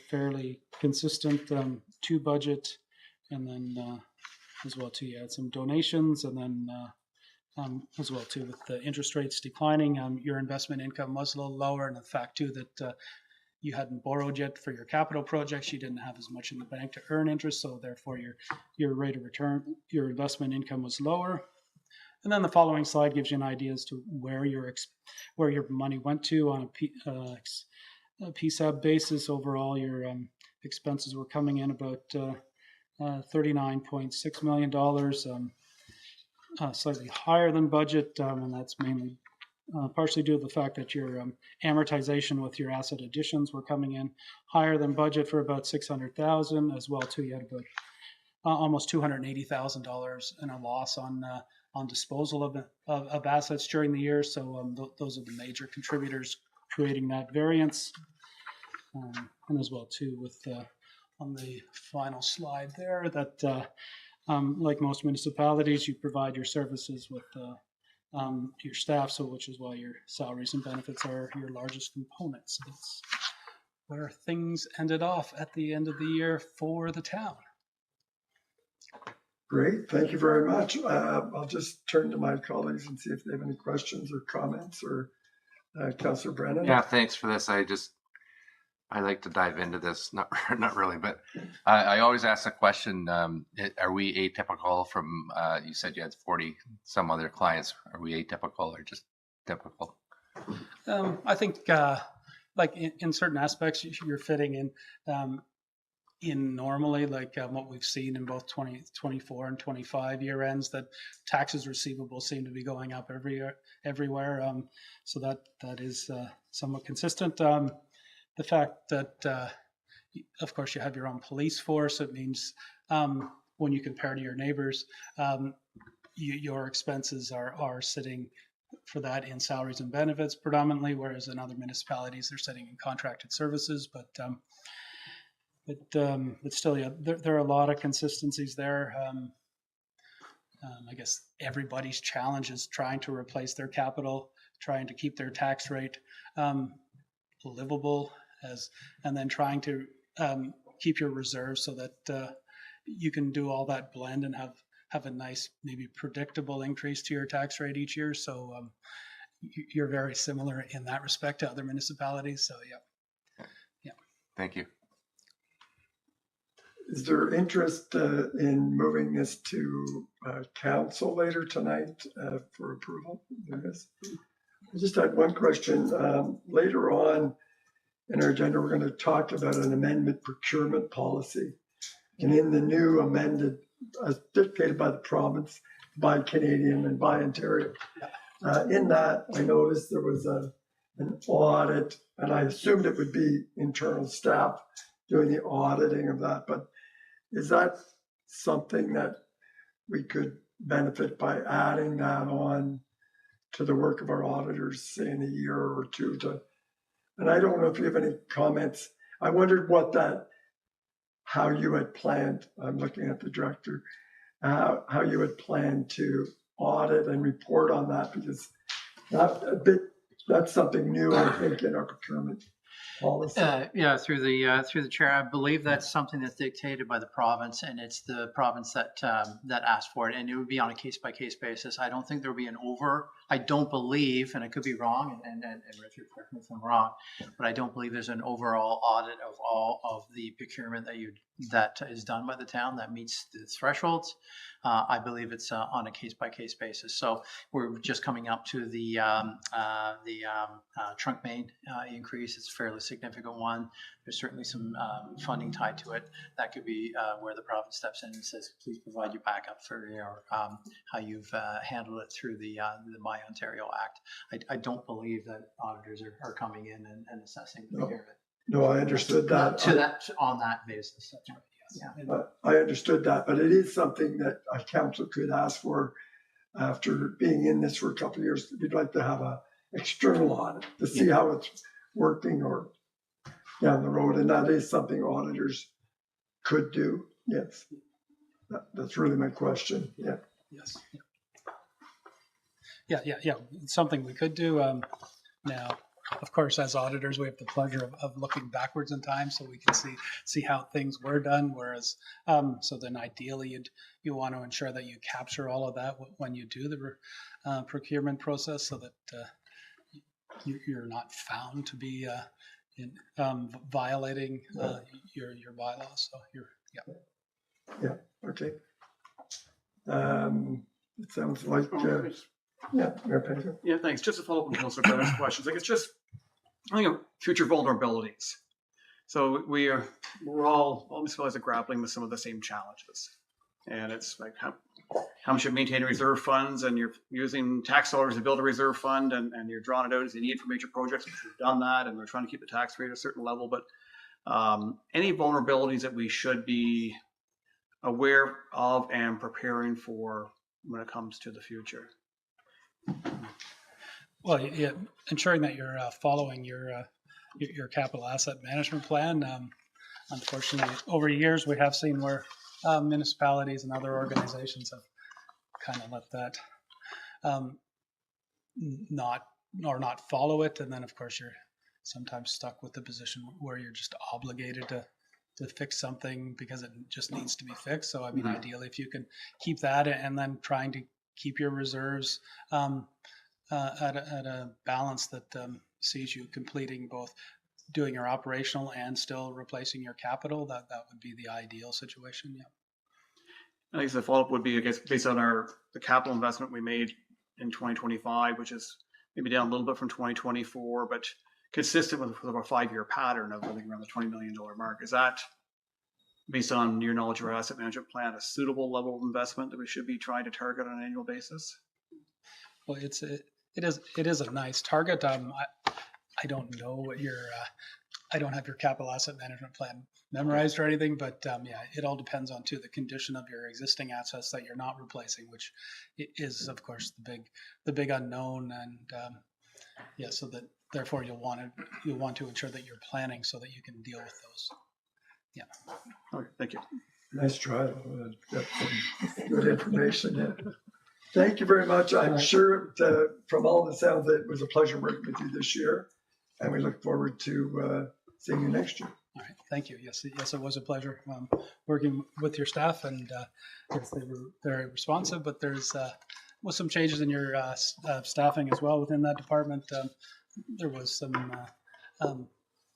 fairly consistent to budget. And then as well too, you had some donations, and then as well too with the interest rates declining, your investment income was a little lower, and the fact too that you hadn't borrowed yet for your capital projects, you didn't have as much in the bank to earn interest, so therefore your rate of return, your investment income was lower. And then the following slide gives you an idea as to where your money went to on a PSAB basis. Overall, your expenses were coming in about $39.6 million, slightly higher than budget, and that's mainly partially due to the fact that your amortization with your asset additions were coming in higher than budget for about $600,000, as well too. You had about almost $280,000 in a loss on on disposal of assets during the year. So those are the major contributors creating that variance. And as well too with on the final slide there that like most municipalities, you provide your services with your staff, so which is why your salaries and benefits are your largest components. So that's where things ended off at the end of the year for the town. Great, thank you very much. I'll just turn to my colleagues and see if they have any questions or comments, or Councillor Brennan. Yeah, thanks for this. I like to dive into this. Not really, but I always ask the question: are we atypical from? You said you had 40 some other clients. Are we atypical or just typical? I think like in certain aspects, you're fitting in normally, like what we've seen in both 2024 and 25 year ends, that taxes receivable seem to be going up everywhere. So that is somewhat consistent. The fact that, of course, you have your own police force, it means when you compare to your neighbors, your expenses are sitting for that in salaries and benefits predominantly, whereas in other municipalities they're sitting in contracted services. But still, yeah, there are a lot of consistencies there. I guess everybody's challenge is trying to replace their capital, trying to keep their tax rate livable, and then trying to keep your reserves so that you can do all that blend and have a nice, maybe predictable increase to your tax rate each year. So you're very similar in that respect to other municipalities. So yeah. Thank you. Is there interest in moving this to council later tonight for approval? There is. I just had one question. Later on in our agenda, we're going to talk about an amendment procurement policy. And in the new amended, as dictated by the province, by Canadian and by Ontario, in that I noticed there was an audit, and I assumed it would be internal staff doing the auditing of that. But is that something that we could benefit by adding that on to the work of our auditors, say in a year or two? And I don't know if you have any comments. I wondered how you had planned, I'm looking at the director, how you had planned to audit and report on that, because that's something new, I think, in our procurement policy. Yeah, through the chair, I believe that's something that's dictated by the province, and it's the province that asked for it, and it would be on a case by case basis. I don't think there would be I don't believe, and I could be wrong, and Richard, correct me if I'm wrong, but I don't believe there's an overall audit of all of the procurement that is done by the town that meets the thresholds. I believe it's on a case by case basis. So we're just coming up to the trunk main increase. It's a fairly significant one. There's certainly some funding tied to it. That could be where the province steps in and says, please provide your backup for how you've handled it through the My Ontario Act. I don't believe that auditors are coming in and assessing the procurement. No, I understood that. On that basis. That's right. Yes. Yeah. I understood that, but it is something that a council could ask for after being in this for a couple of years. We'd like to have an external audit to see how it's working or down the road, and that is something auditors could do. Yes, that's really my question. Yeah. Yes. Yeah. It's something we could do. Now, of course, as auditors, we have the pleasure of looking backwards in time, so we can see how things were done. Whereas, so then ideally, you want to ensure that you capture all of that when you do the procurement process, so that you're not found to be violating your bylaws. So Yeah. Okay. It sounds like. Mayor Painter. Yeah, thanks. Just to follow up on Councilor Brennan's questions, I think of future vulnerabilities. So we're all municipalities are grappling with some of the same challenges, and it's like how much you maintain reserve funds, and you're using tax dollars to build a reserve fund, and you're drawing it out as you need for major projects, which we've done that, and we're trying to keep the tax rate at a certain level. But any vulnerabilities that we should be aware of and preparing for when it comes to the future. Well, yeah, ensuring that you're following your capital asset management plan. Unfortunately, over years, we have seen where municipalities and other organizations have kind of let that not follow it. And then, of course, you're sometimes stuck with the position where you're just obligated to fix something because it just needs to be fixed. So, I mean, ideally, if you can keep that and then trying to keep your reserves at a balance that sees you completing both doing your operational and still replacing your capital, that would be the ideal situation. Yeah. I guess the follow-up would be, I guess, based on the capital investment we made in 2025, which is maybe down a little bit from 2024, but consistent with our 5-year pattern of, I think, around the $20 million mark. Is that, based on your knowledge of our asset management plan, a suitable level of investment that we should be trying to target on an annual basis? Well, it is a nice target. I don't know what I don't have your capital asset management plan memorized or anything, but yeah, it all depends on the condition of your existing assets that you're not replacing, which is of course the big unknown. And yeah, so that therefore you'll want to ensure that you're planning so that you can deal with those. Yeah. Okay, thank you. Nice try. Got some good information in. Thank you very much. I'm sure from all the sounds that it was a pleasure working with you this year, and we look forward to seeing you next year. All right. Thank you. Yes, it was a pleasure working with your staff, and yes, they were very responsive. But there's was some changes in your staffing as well within that department. There was some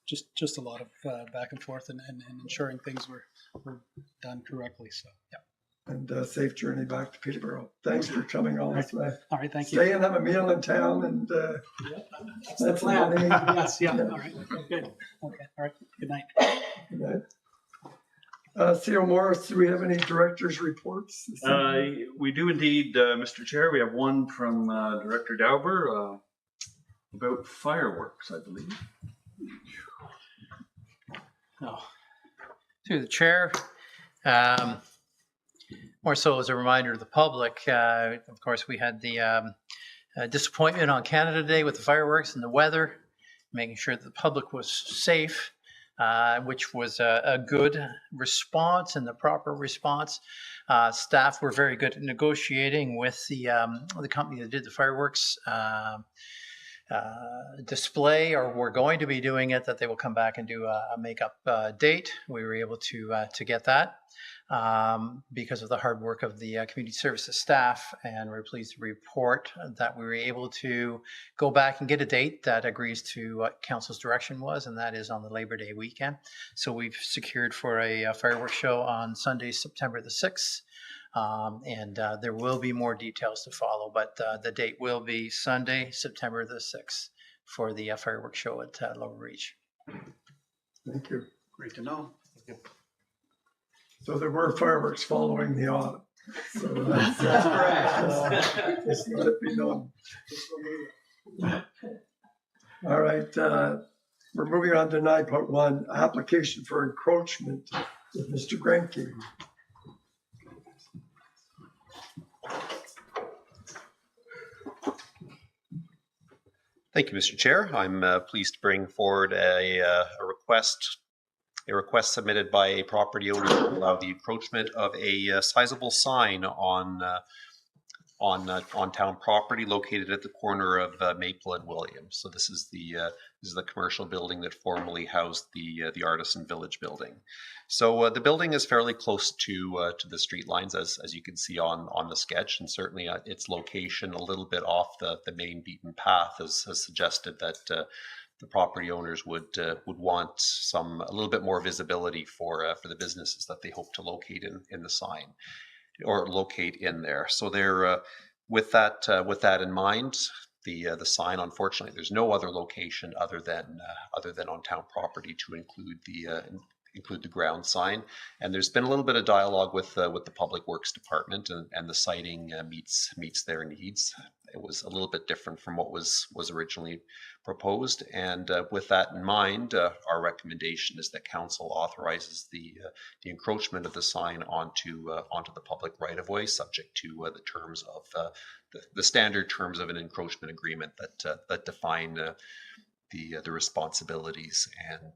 just a lot of back and forth and ensuring things were done correctly. So yeah. And safe journey back to Peterborough. Thanks for coming all this way. All right, thank you. Stay and have a meal in town, and That's the plan. money. Yes, yeah. Yeah. All right, good. Okay, all right. Good night. Good night. C.O. Morris, do we have any directors' reports? We do indeed, Mr. Chair. We have one from Director Dauber about fireworks, I believe. Oh. Through the chair, more so as a reminder to the public, of course, we had the disappointment on Canada Day with the fireworks and the weather, making sure that the public was safe, which was a good response and the proper response. Staff were very good at negotiating with the company that did the fireworks display, or we're going to be doing it, that they will come back and do a makeup date. We were able to get that because of the hard work of the community services staff, and we're pleased to report that we were able to go back and get a date that agrees to what council's direction was, and that is on the Labor Day weekend. So we've secured for a fireworks show on Sunday, September the 6th. And there will be more details to follow, but the date will be Sunday, September the 6th for the fireworks show at Lower Reach. Thank you. Great to know. So there were fireworks following the audit. So that's correct. Just let it be known. All right. We're moving on to 9.1, application for encroachment with Mr. Grenke. Thank you, Mr. Chair. I'm pleased to bring forward a request submitted by a property owner to allow the encroachment of a sizable sign on town property located at the corner of Maple and Williams. So this is the commercial building that formerly housed the Artisan Village building. So the building is fairly close to the street lines, as you can see on the sketch, and certainly its location a little bit off the main beaten path has suggested that the property owners would want a little bit more visibility for the businesses that they hope to locate in the sign, or locate in there. So they're with that in mind, the sign, unfortunately, there's no other location other than on town property to include the ground sign. And there's been a little bit of dialogue with the Public Works Department, and the siting meets their needs. it was a little bit different from what was originally proposed. And with that in mind, our recommendation is that council authorizes the encroachment of the sign onto the public right of way, subject to the terms of the standard terms of an encroachment agreement that define the responsibilities and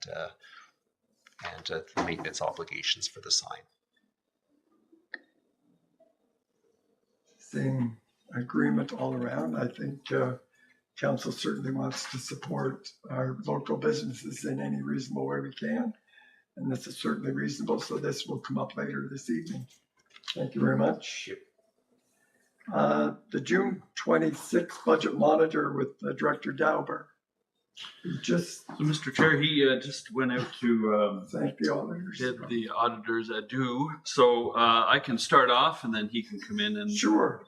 the maintenance obligations for the sign. Same agreement all around. I think council certainly wants to support our local businesses in any reasonable way we can. And this is certainly reasonable, so this will come up later this evening. Thank you very much. The June 26th budget monitor with Director Dauber. Just So, Mr. Chair, he just went out to thank the auditors. did the auditors adieu. So I can start off and then he can come in and Sure.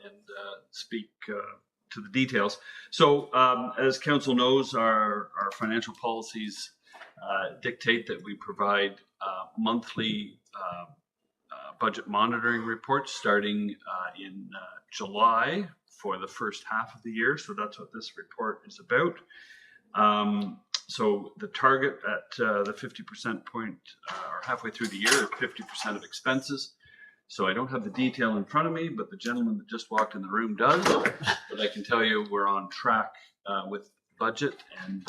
speak to the details. So as council knows, our financial policies dictate that we provide monthly budget monitoring reports starting in July for the first half of the year. So that's what this report is about. So the target at the 50% point or halfway through the year, 50% of expenses. So I don't have the detail in front of me, but the gentleman that just walked in the room does. But I can tell you we're on track with budget, and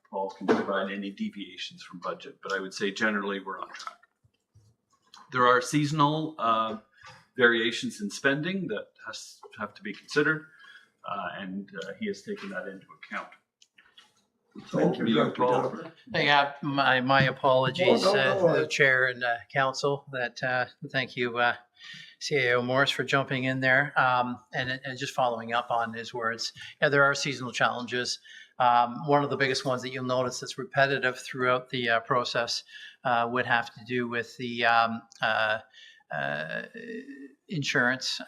Paul can provide any deviations from budget. But I would say generally we're on track. There are seasonal variations in spending that have to be considered, and he has taken that into account. Thank you, Dr. Paul. Dauber. Yeah, my apologies, No. Chair and Council. Thank you, CAO Morris, for jumping in there and just following up on his words. Yeah, there are seasonal challenges. One of the biggest ones that you'll notice that's repetitive throughout the process would have to do with the insurance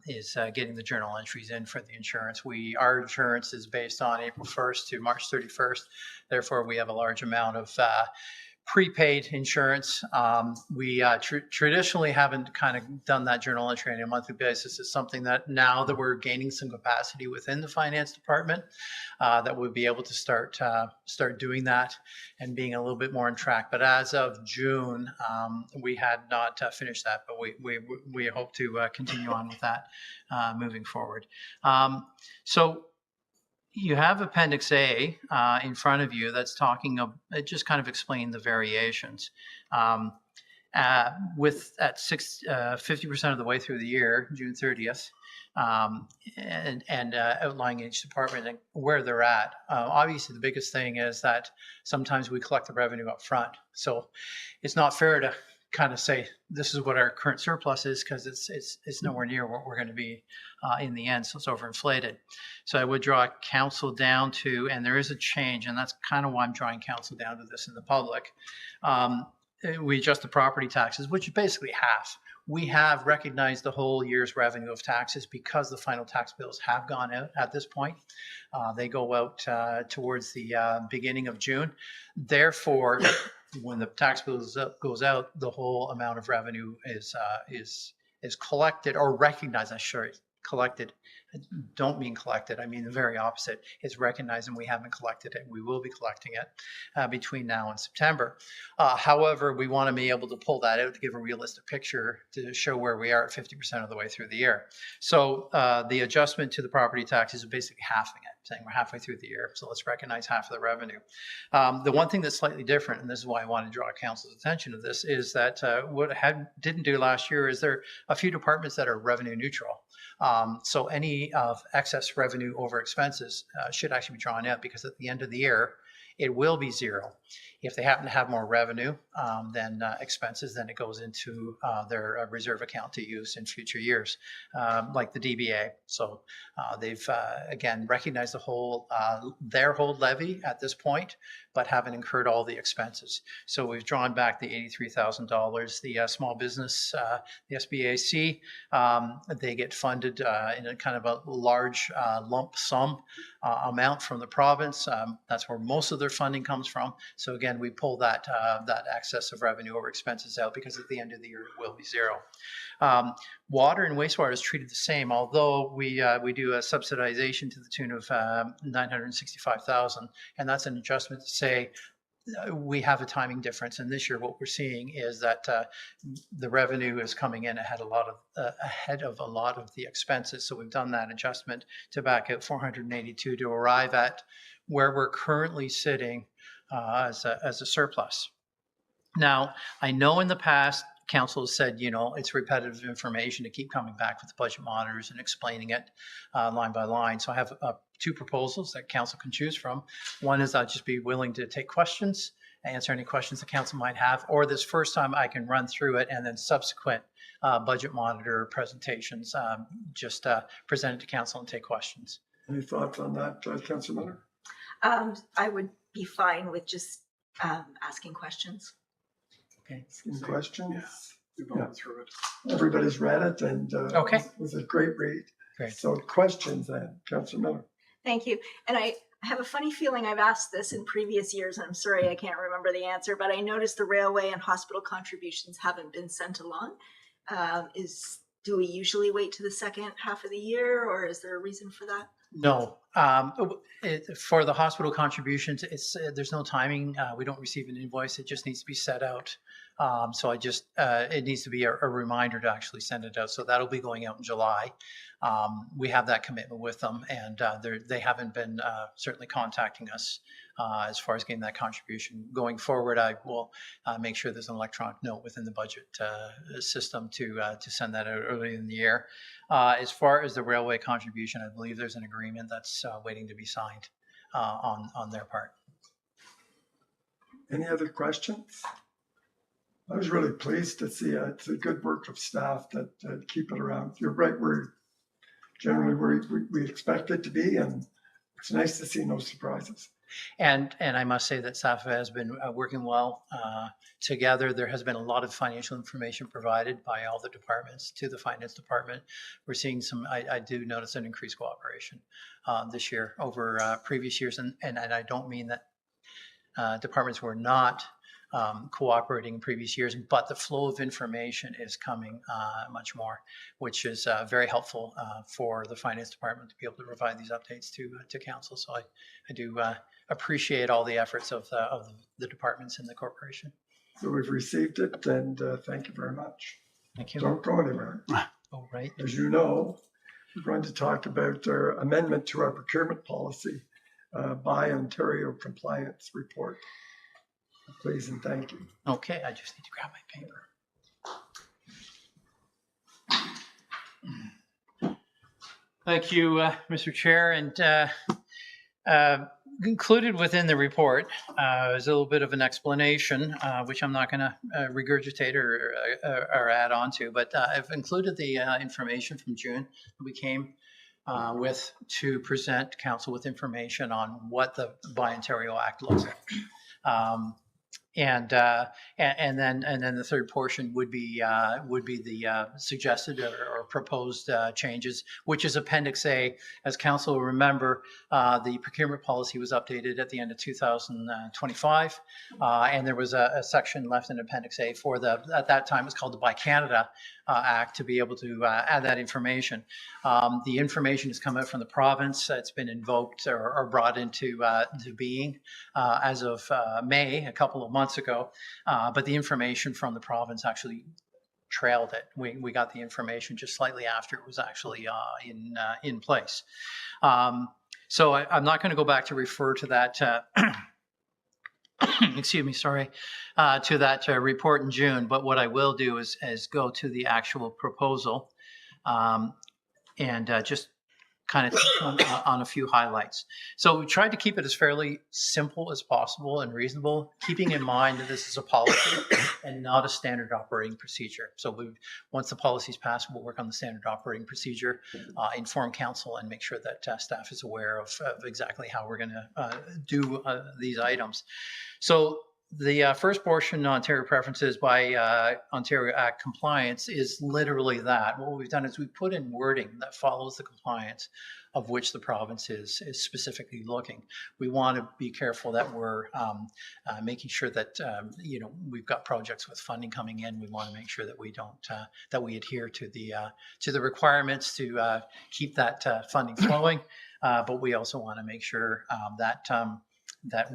is getting the journal entries in for the insurance. Our insurance is based on April 1st to March 31st. Therefore, we have a large amount of prepaid insurance. We traditionally haven't kind of done that journal entry on a monthly basis. It's something that now that we're gaining some capacity within the finance department, that we'll be able to start doing that and being a little bit more on track. But as of June, we had not finished that, but we hope to continue on with that moving forward. So you have Appendix A in front of you that's talking of, it just kind of explain the variations. With at 50% of the way through the year, June 30th, and outlining each department and where they're at. Obviously, the biggest thing is that sometimes we collect the revenue up front. So it's not fair to kind of say this is what our current surplus is, because it's nowhere near what we're going to be in the end, so it's overinflated. So I would draw council down to, and there is a change, and that's kind of why I'm drawing council down to this in the public. We adjust the property taxes, which is basically half. We have recognized the whole year's revenue of taxes because the final tax bills have gone out at this point. They go out towards the beginning of June. Therefore, when the tax bill goes out, the whole amount of revenue is collected or recognized. Collected. I don't mean collected. I mean the very opposite. It's recognized, and we haven't collected it. We will be collecting it between now and September. However, we want to be able to pull that out to give a realistic picture to show where we are at 50% of the way through the year. So the adjustment to the property taxes is basically halving it, saying we're halfway through the year. So let's recognize half of the revenue. The one thing that's slightly different, and this is why I want to draw council's attention to this, is that what I didn't do last year is there are a few departments that are revenue neutral. So any of excess revenue over expenses should actually be drawn out, because at the end of the year, it will be zero. If they happen to have more revenue than expenses, then it goes into their reserve account to use in future years, like the DBA. So they've, again, recognized their whole levy at this point, but haven't incurred all the expenses. So we've drawn back the $83,000. The small business, the SBAC, they get funded in a kind of a large lump sum amount from the province. That's where most of their funding comes from. So again, we pull that excess of revenue over expenses out because at the end of the year it will be zero. Water and wastewater is treated the same, although we do a subsidization to the tune of $965,000, and that's an adjustment to say we have a timing difference. And this year, what we're seeing is that the revenue is coming in ahead of a lot of the expenses. So we've done that adjustment to back out 482 to arrive at where we're currently sitting as a surplus. Now, I know in the past, council has said, it's repetitive information to keep coming back with the budget monitors and explaining it line by line. So I have two proposals that council can choose from. One is I'll just be willing to take questions, answer any questions the council might have, or this first time I can run through it and then subsequent budget monitor presentations, just present it to council and take questions. Any thoughts on that, Councillor Miller? I would be fine with just asking questions. Okay. Any questions? Yeah. We've gone through it. Everybody's read it, and Okay. it was a great read. Great. So questions then, Councillor Miller. Thank you. And I have a funny feeling I've asked this in previous years. I'm sorry I can't remember the answer, but I noticed the railway and hospital contributions haven't been sent along. Do we usually wait to the second half of the year, or is there a reason for that? No. For the hospital contributions, there's no timing. We don't receive an invoice. It just needs to be set out. So it needs to be a reminder to actually send it out. So that'll be going out in July. We have that commitment with them, and they haven't been certainly contacting us as far as getting that contribution. Going forward, I will make sure there's an electronic note within the budget system to send that out early in the year. As far as the railway contribution, I believe there's an agreement that's waiting to be signed on their part. Any other questions? I was really pleased to see it's a good work of staff that keep it around. You're right, we're generally where we expect it to be, and it's nice to see no surprises. And I must say that SAFA has been working well together. There has been a lot of financial information provided by all the departments to the finance department. We're seeing I do notice an increased cooperation this year over previous years. And I don't mean that departments were not cooperating in previous years, but the flow of information is coming much more, which is very helpful for the finance department to be able to provide these updates to council. So I do appreciate all the efforts of the departments in the corporation. So we've received it, and thank you very much. Thank you. Don't go anywhere. All right. As you know, we're going to talk about our amendment to our procurement policy by Ontario Compliance Report. Please and thank you. Okay, I just need to grab my paper. Thank you, Mr. Chair. And included within the report is a little bit of an explanation, which I'm not going to regurgitate or add on to, but I've included the information from June. We came with to present council with information on what the Buy Ontario Act looks like. And then the third portion would be the suggested or proposed changes, which is Appendix A. As council will remember, the procurement policy was updated at the end of 2025, and there was a section left in Appendix A for at that time it was called the Buy Canada Act, to be able to add that information. The information has come out from the province. It's been invoked or brought into being as of May, a couple of months ago, but the information from the province actually trailed it. We got the information just slightly after it was actually in place. So I'm not going to go back to refer to that excuse me, sorry, to that report in June. But what I will do is go to the actual proposal and just kind of on a few highlights. So we tried to keep it as fairly simple as possible and reasonable, keeping in mind that this is a policy and not a standard operating procedure. So once the policy is passed, we'll work on the standard operating procedure, inform council, and make sure that staff is aware of exactly how we're going to do these items. So the first portion, Ontario preferences by Ontario Act compliance, is literally that. What we've done is we put in wording that follows the compliance of which the province is specifically looking. We want to be careful that we're making sure that we've got projects with funding coming in. We want to make sure that we don't that we adhere to the requirements to keep that funding flowing, but we also want to make sure that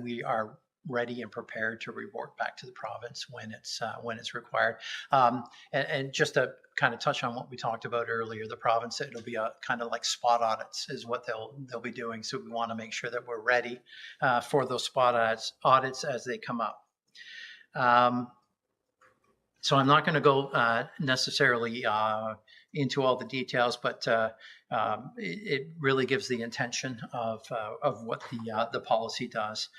we are ready and prepared to report back to the province when it's required. And just to kind of touch on what we talked about earlier, the province, it'll be a kind of like spot audits is what they'll be doing. So we want to make sure that we're ready for those spot audits as they come up. So I'm not going to go necessarily into all the details, but it really gives the intention of what the policy does,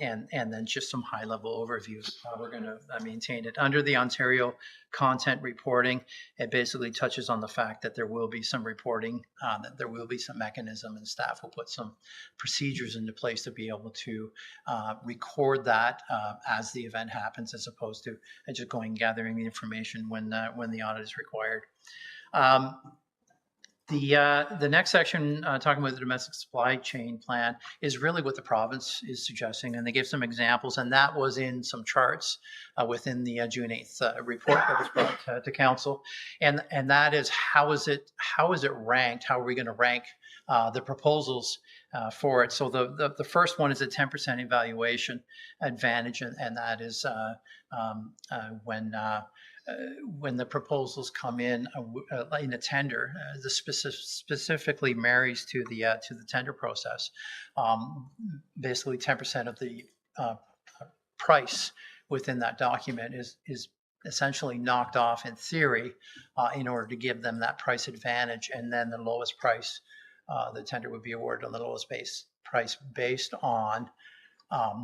and then just some high level overview. We're going to maintain it under the Ontario content reporting. It basically touches on the fact that there will be some reporting, that there will be some mechanism, and staff will put some procedures into place to be able to record that as the event happens, as opposed to just going and gathering the information when the audit is required. The next section, talking about the domestic supply chain plan, is really what the province is suggesting, and they give some examples, and that was in some charts within the June 8th report that was brought to council, and that is how is it ranked? How are we going to rank the proposals for it? So the first one is a 10% evaluation advantage, and that is when the proposals come in a tender, the specifically marries to the tender process. Basically, 10% of the price within that document is essentially knocked off in theory in order to give them that price advantage, and then the lowest price, the tender would be awarded on the lowest price based on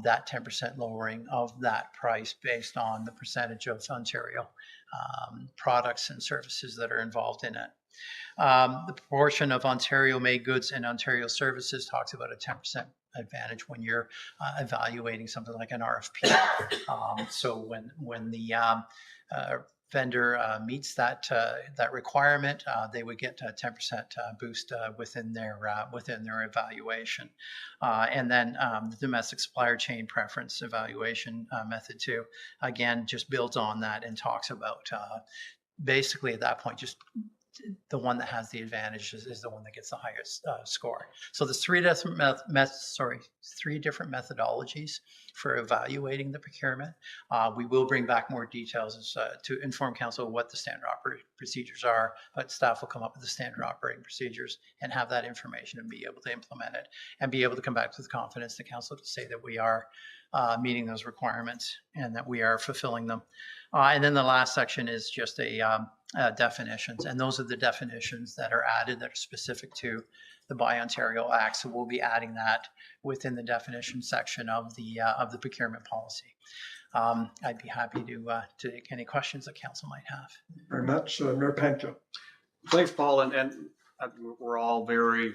that 10% lowering of that price based on the percentage of Ontario products and services that are involved in it. The proportion of Ontario-made goods and Ontario services talks about a 10% advantage when you're evaluating something like an RFP. So when the vendor meets that requirement, they would get a 10% boost within their evaluation. And then the domestic supplier chain preference evaluation method too, again, just builds on that and talks about basically at that point, just the one that has the advantage is the one that gets the highest score. So there's three different methodologies for evaluating the procurement. We will bring back more details to inform council what the standard operating procedures are, but staff will come up with the standard operating procedures and have that information and be able to implement it and be able to come back with confidence to council to say that we are meeting those requirements and that we are fulfilling them. And then the last section is just definitions, and those are the definitions that are added that are specific to the Buy Ontario Act. So we'll be adding that within the definition section of the procurement policy. I'd be happy to take any questions that council might have. Very much, Mayor Panko. Thanks, Paul, and we're all very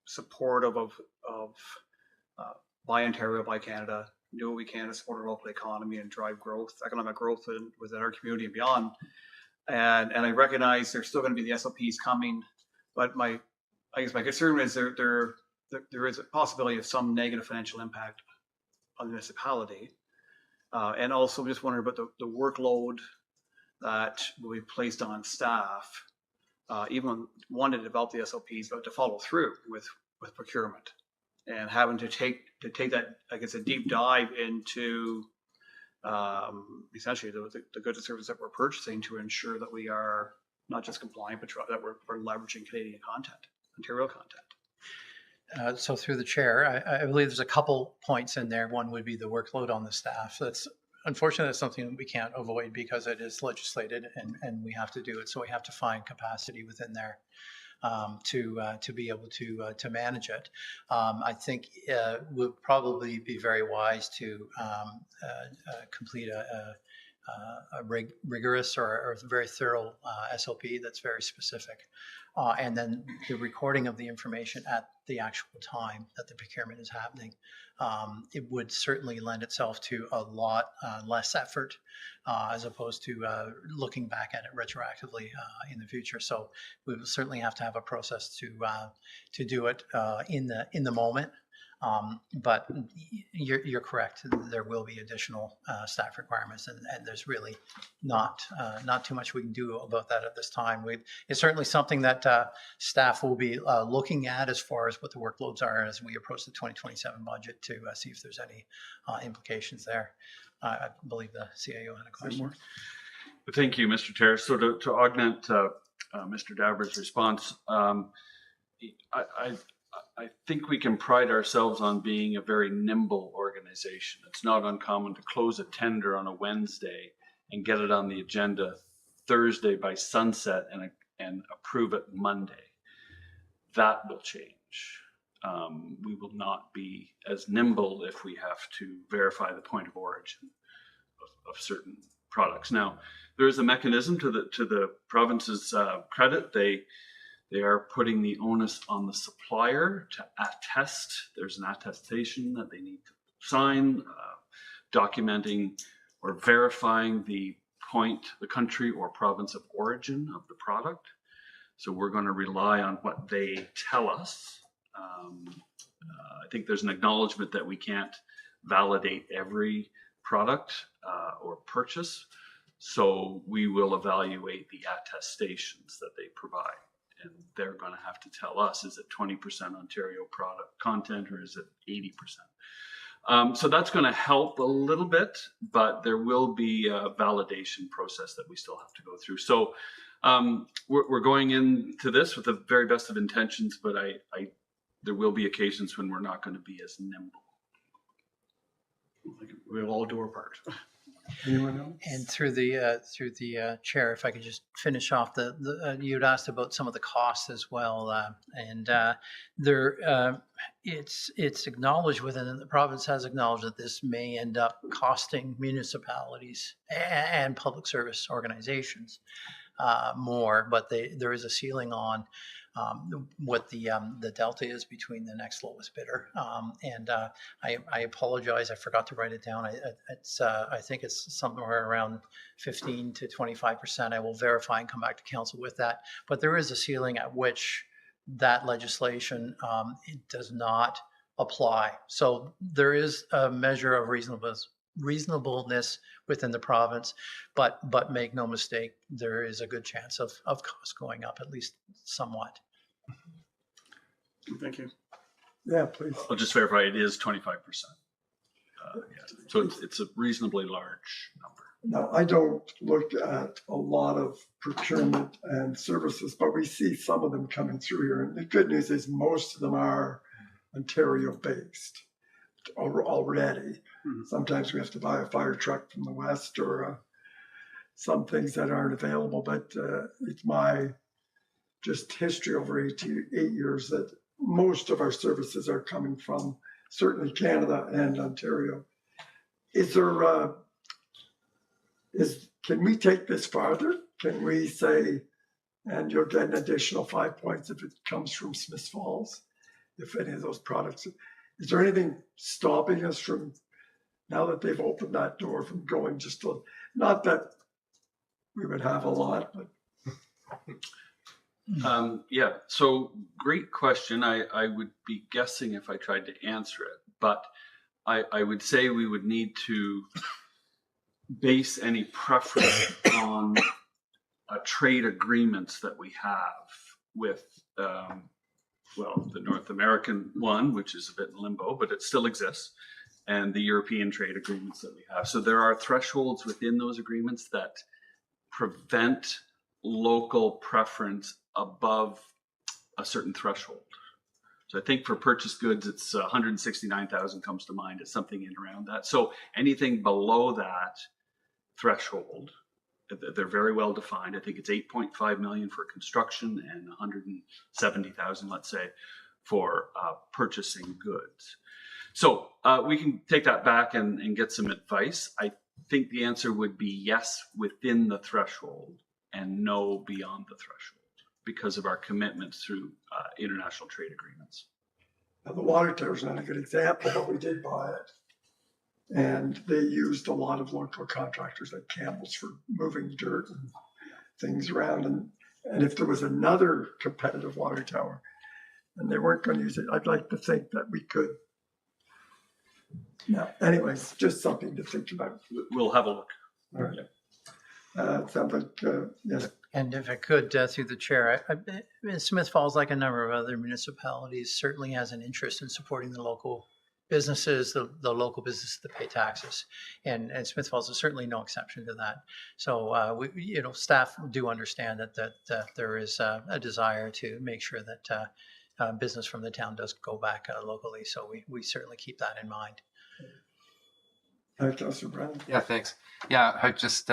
supportive of Buy Ontario, Buy Canada. Do what we can to support our local economy and drive growth, economic growth within our community and beyond. And I recognize there's still going to be the SOPs coming, but I guess my concern is there is a possibility of some negative financial impact on the municipality, and also just wondering about the workload that will be placed on staff, even one to develop the SOPs, but to follow through with procurement, and having to take that, I guess, a deep dive into essentially the goods and services that we're purchasing to ensure that we are not just compliant, but that we're leveraging Canadian content, Ontario content. So through the chair, I believe there's a couple points in there. One would be the workload on the staff. That's unfortunately that's something that we can't avoid because it is legislated and we have to do it. So we have to find capacity within there to be able to manage it. I think it would probably be very wise to complete a rigorous or very thorough SOP that's very specific. And then the recording of the information the actual time that the procurement is happening. It would certainly lend itself to a lot less effort as opposed to looking back at it retroactively in the future. So we will certainly have to have a process to do it in the moment. But you're correct. There will be additional staff requirements, and there's really not too much we can do about that at this time. It's certainly something that staff will be looking at as far as what the workloads are as we approach the 2027 budget to see if there's any implications there. I believe the CAO had a question. Thank you, Mr. Chair. So to augment Mr. Dabra's response, I think we can pride ourselves on being a very nimble organization. It's not uncommon to close a tender on a Wednesday and get it on the agenda Thursday by sunset and approve it Monday. That will change. We will not be as nimble if we have to verify the point of origin of certain products. Now, there is a mechanism to the province's credit. They are putting the onus on the supplier to attest. There's an attestation that they need to sign, documenting or verifying the country or province of origin of the product. So we're going to rely on what they tell us. I think there's an acknowledgement that we can't validate every product or purchase. So we will evaluate the attestations that they provide. And they're going to have to tell us, is it 20% Ontario product content or is it 80%? So that's going to help a little bit, but there will be a validation process that we still have to go through. So we're going into this with the very best of intentions, but there will be occasions when we're not going to be as nimble. We'll all do our part. Anyone else? And through the chair, if I could just finish off you'd asked about some of the costs as well, and it's acknowledged within the province has acknowledged that this may end up costing municipalities and public service organizations more, but there is a ceiling on what the delta is between the next lowest bidder. And I apologize, I forgot to write it down. I think it's somewhere around 15 to 25%. I will verify and come back to council with that. But there is a ceiling at which that legislation it does not apply. So there is a measure of reasonableness within the province, but make no mistake, there is a good chance of costs going up at least somewhat. Thank you. Yeah, please. I'll just verify it is 25%. So it's a reasonably large number. Now, I don't look at a lot of procurement and services, but we see some of them coming through here. And the good news is most of them are Ontario-based already. Mm-hmm. Sometimes we have to buy a fire truck from the West or some things that aren't available. But it's my just history over 8 years that most of our services are coming from certainly Canada and Ontario. Is there can we take this farther? Can we say, and you'll get an additional 5 points if it comes from Smiths Falls, if any of those products? Is there anything stopping us from, now that they've opened that door, from going just to, not that we would have a lot, but. Yeah, so great question. I would be guessing if I tried to answer it, but I would say we would need to base any preference on trade agreements that we have with, the North American one, which is a bit in limbo, but it still exists, and the European trade agreements that we have. So there are thresholds within those agreements that prevent local preference above a certain threshold. So I think for purchased goods, it's 169,000 comes to mind as something in around that. So anything below that threshold, they're very well defined. I think it's 8.5 million for construction and 170,000, let's say, for purchasing goods. So we can take that back and get some advice. I think the answer would be yes within the threshold and no beyond the threshold, because of our commitments through international trade agreements. Now, the water tower is not a good example, but we did buy it. And they used a lot of local contractors like Campbell's for moving dirt and things around. And if there was another competitive water tower and they weren't going to use it, I'd like to think that we could. Now, anyways, just something to think about. We'll have a look. All right. It sounds like, yes. And if I could, through the chair, Smith Falls, like a number of other municipalities, certainly has an interest in supporting the local businesses, the local businesses that pay taxes. And Smith Falls is certainly no exception to that. So, staff do understand that there is a desire to make sure that business from the town does go back locally. So we certainly keep that in mind. Councilor Brennan. Yeah, thanks. Yeah, I just,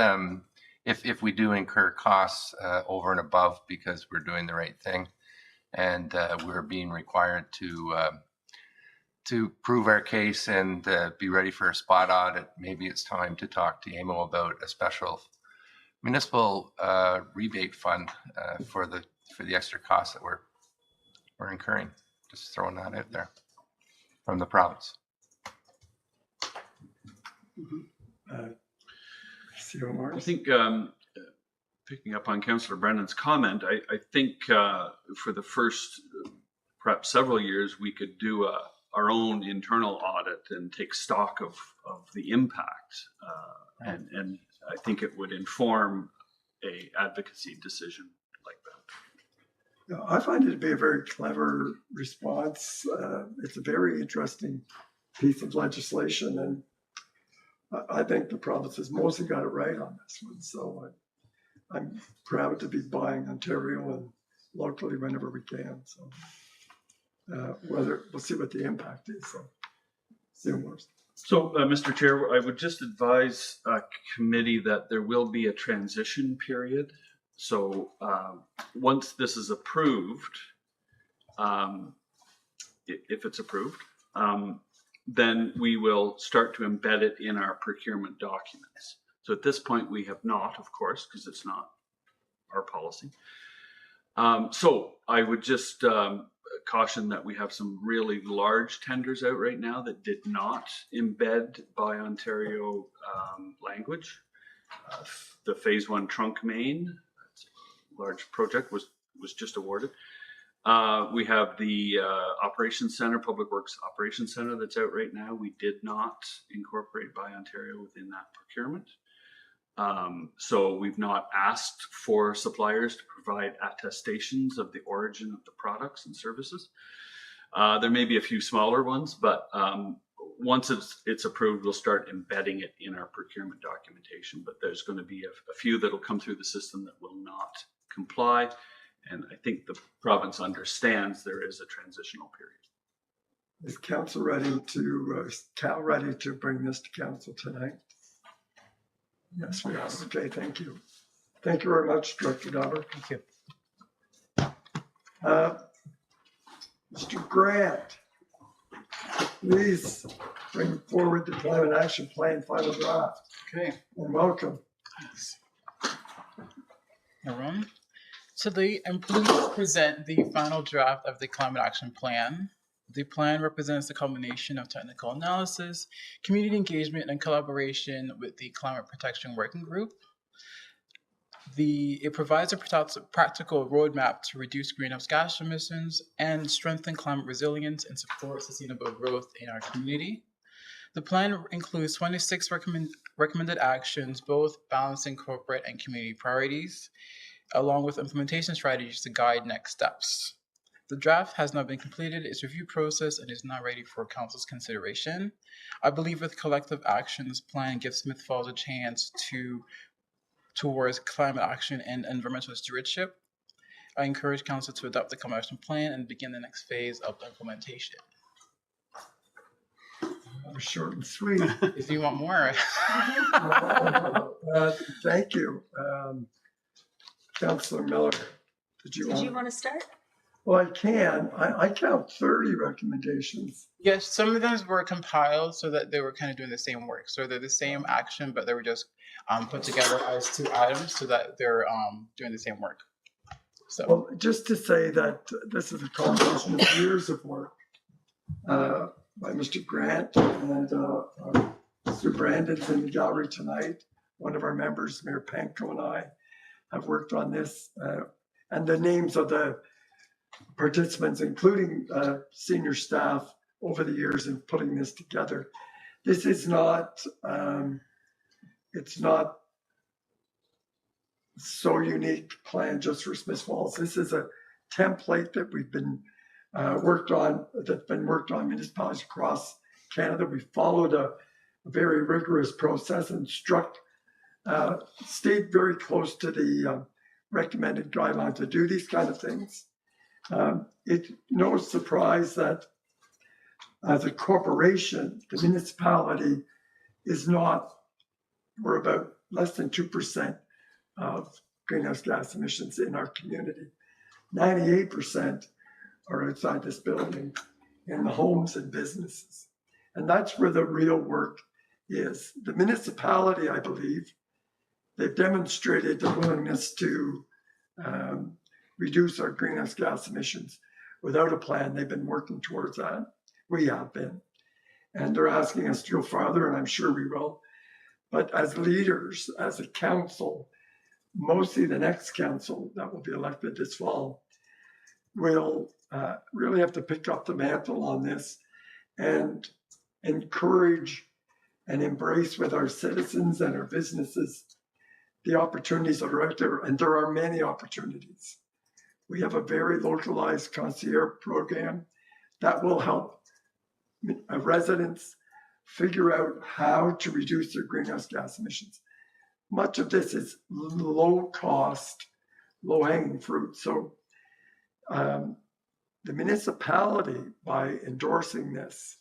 if we do incur costs over and above because we're doing the right thing and we're being required to prove our case and be ready for a spot audit, maybe it's time to talk to AMO about a special municipal rebate fund for the extra costs that we're incurring. Just throwing that out there from the province. C.O. I think picking up on Councillor Brennan's comment, I think for the first perhaps several years we could do our own internal audit and take stock of the impact, and I think it would inform a advocacy decision like that. I find it to be a very clever response. It's a very interesting piece of legislation, and I think the province has mostly got it right on this one. So I'm proud to be buying Ontario and locally whenever we can. So we'll see what the impact is. So see more. So, Mr. Chair, I would just advise committee that there will be a transition period. So once this is approved, if it's approved, then we will start to embed it in our procurement documents. So at this point, we have not, of course, because it's not our policy. So I would just caution that we have some really large tenders out right now that did not embed Buy Ontario language. The phase 1 trunk main, large project, was just awarded. We have the Operations Center, Public Works Operations Center that's out right now. We did not incorporate Buy Ontario within that procurement. So we've not asked for suppliers to provide attestations of the origin of the products and services. There may be a few smaller ones, but once it's approved, we'll start embedding it in our procurement documentation. But there's going to be a few that will come through the system that will not comply. And I think the province understands there is a transitional period. Is council ready to bring this to council tonight? Yes, we are. Okay, thank you. Thank you very much, Director Dauber. Thank you. Mr. Grant, please bring forward the climate action plan final draft. Okay. And welcome. Thanks. Everyone. Today, I'm pleased to present the final draft of the Climate Action Plan. The plan represents the culmination of technical analysis, community engagement, and collaboration with the Climate Protection Working Group. It provides a practical roadmap to reduce greenhouse gas emissions and strengthen climate resilience and support sustainable growth in our community. The plan includes 26 recommended actions, both balancing corporate and community priorities, along with implementation strategies to guide next steps. The draft has not been completed, its review process, and is not ready for council's consideration. I believe with collective action, this plan gives Smith Falls a chance towards climate action and environmental stewardship. I encourage council to adopt the climate action plan and begin the next phase of implementation. That was short and sweet. If you want more. Thank you. Councillor Miller, did you want to start? Well, I can. I count 30 recommendations. Yes, some of them were compiled so that they were kind of doing the same work. So they're the same action, but they were just put together as 2 items so that they're doing the same work. So, Well, just to say that this is a culmination of years of work by Mr. Grant, and Mr. Brandon's in the gallery tonight. One of our members, Mayor Panko, and I have worked on this, and the names of the participants, including senior staff over the years in putting this together. This is not, it's not so unique plan just for Smith Falls. This is a template that we've been worked on, that's been worked on municipalities across Canada. We followed a very rigorous process and stayed very close to the recommended guidelines to do these kind of things. It's no surprise that as a corporation, the municipality is not, we're about less than 2% of greenhouse gas emissions in our community. 98% are outside this building in the homes and businesses. And that's where the real work is. The municipality, I believe, they've demonstrated the willingness to reduce our greenhouse gas emissions without a plan. They've been working towards that. We have been. And they're asking us to go farther, and I'm sure we will. But as leaders, as a council, mostly the next council that will be elected this fall, will really have to pick up the mantle on this and encourage and embrace with our citizens and our businesses the opportunities that are out there. And there are many opportunities. We have a very localized concierge program that will help residents figure out how to reduce their greenhouse gas emissions. Much of this is low cost, low hanging fruit. So the municipality, by endorsing this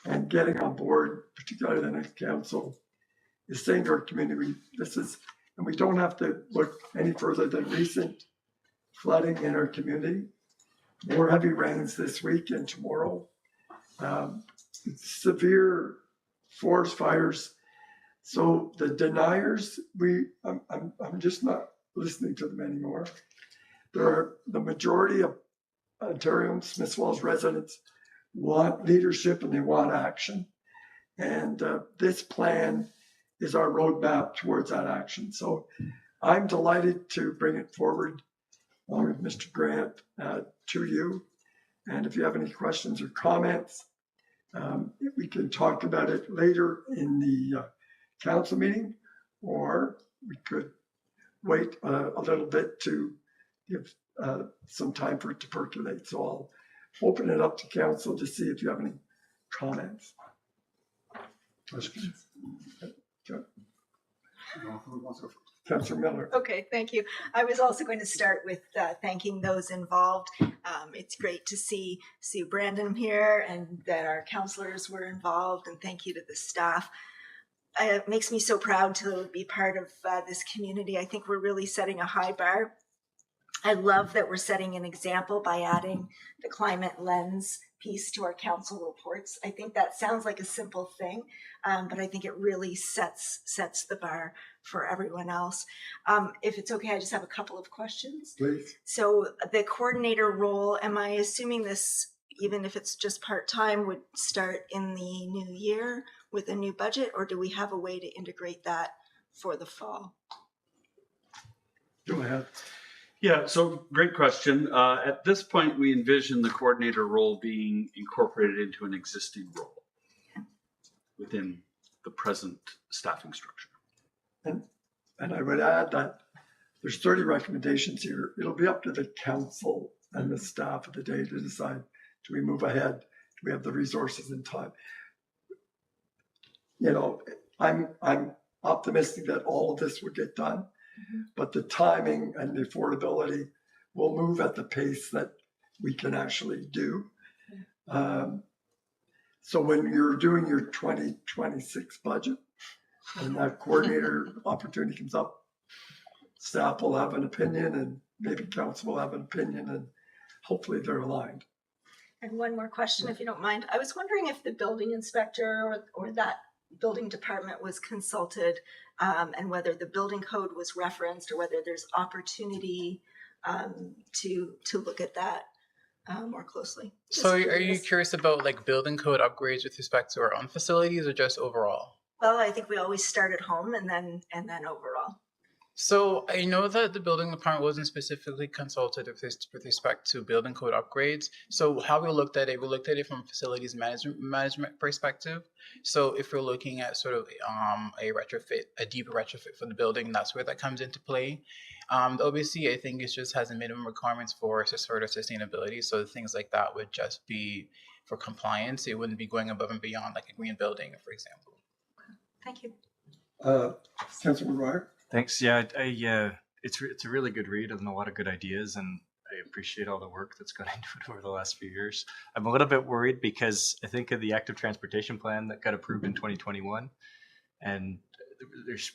and getting on board, particularly the next council, is saying to our community, this is, and we don't have to look any further than recent flooding in our community, more heavy rains this week and tomorrow, severe forest fires. So the deniers, I'm just not listening to them anymore. The majority of Ontario Smith Falls residents want leadership and they want action. And this plan is our roadmap towards that action. So I'm delighted to bring it forward along with Mr. Grant to you. And if you have any questions or comments, we can talk about it later in the council meeting, or we could wait a little bit to give some time for it to percolate. So I'll open it up to council to see if you have any comments. Questions? Okay. Councillor Miller. Okay, thank you. I was also going to start with thanking those involved. It's great to see Sue Brandon here and that our councillors were involved, and thank you to the staff. It makes me so proud to be part of this community. I think we're really setting a high bar. I love that we're setting an example by adding the climate lens piece to our council reports. I think that sounds like a simple thing, but I think it really sets the bar for everyone else. If it's okay, I just have a couple of questions. Please. So the coordinator role, am I assuming this, even if it's just part-time, would start in the new year with a new budget, or do we have a way to integrate that for the fall? Go ahead. Yeah, so great question. At this point, we envision the coordinator role being incorporated into an existing role within the present staffing structure. And I would add that there's 30 recommendations here. It'll be up to the council and the staff of the day to decide, do we move ahead? Do we have the resources and time? You know, I'm optimistic that all of this will get done, but the timing and the affordability will move at the pace that we can actually do. So when you're doing your 2026 budget and that coordinator opportunity comes up, staff will have an opinion and maybe council will have an opinion, and hopefully they're aligned. And one more question, if you don't mind. I was wondering if the building inspector or that building department was consulted, and whether the building code was referenced, or whether there's opportunity to look at that more closely. So Just are you curious. curious about like building code upgrades with respect to our own facilities or just overall? Well, I think we always start at home and then overall. So I know that the building department wasn't specifically consulted with respect to building code upgrades. So how we looked at it, we looked at it from a facilities management perspective. So if we're looking at sort of a retrofit, a deeper retrofit for the building, that's where that comes into play. The OBC, I think, it just has a minimum requirements for sort of sustainability. So things like that would just be for compliance. It wouldn't be going above and beyond like a green building, for example. Thank you. Councilor McGuire? Thanks. Yeah, it's a really good read and a lot of good ideas, and I appreciate all the work that's gone into it over the last few years. I'm a little bit worried because I think of the active transportation plan that got approved in 2021, and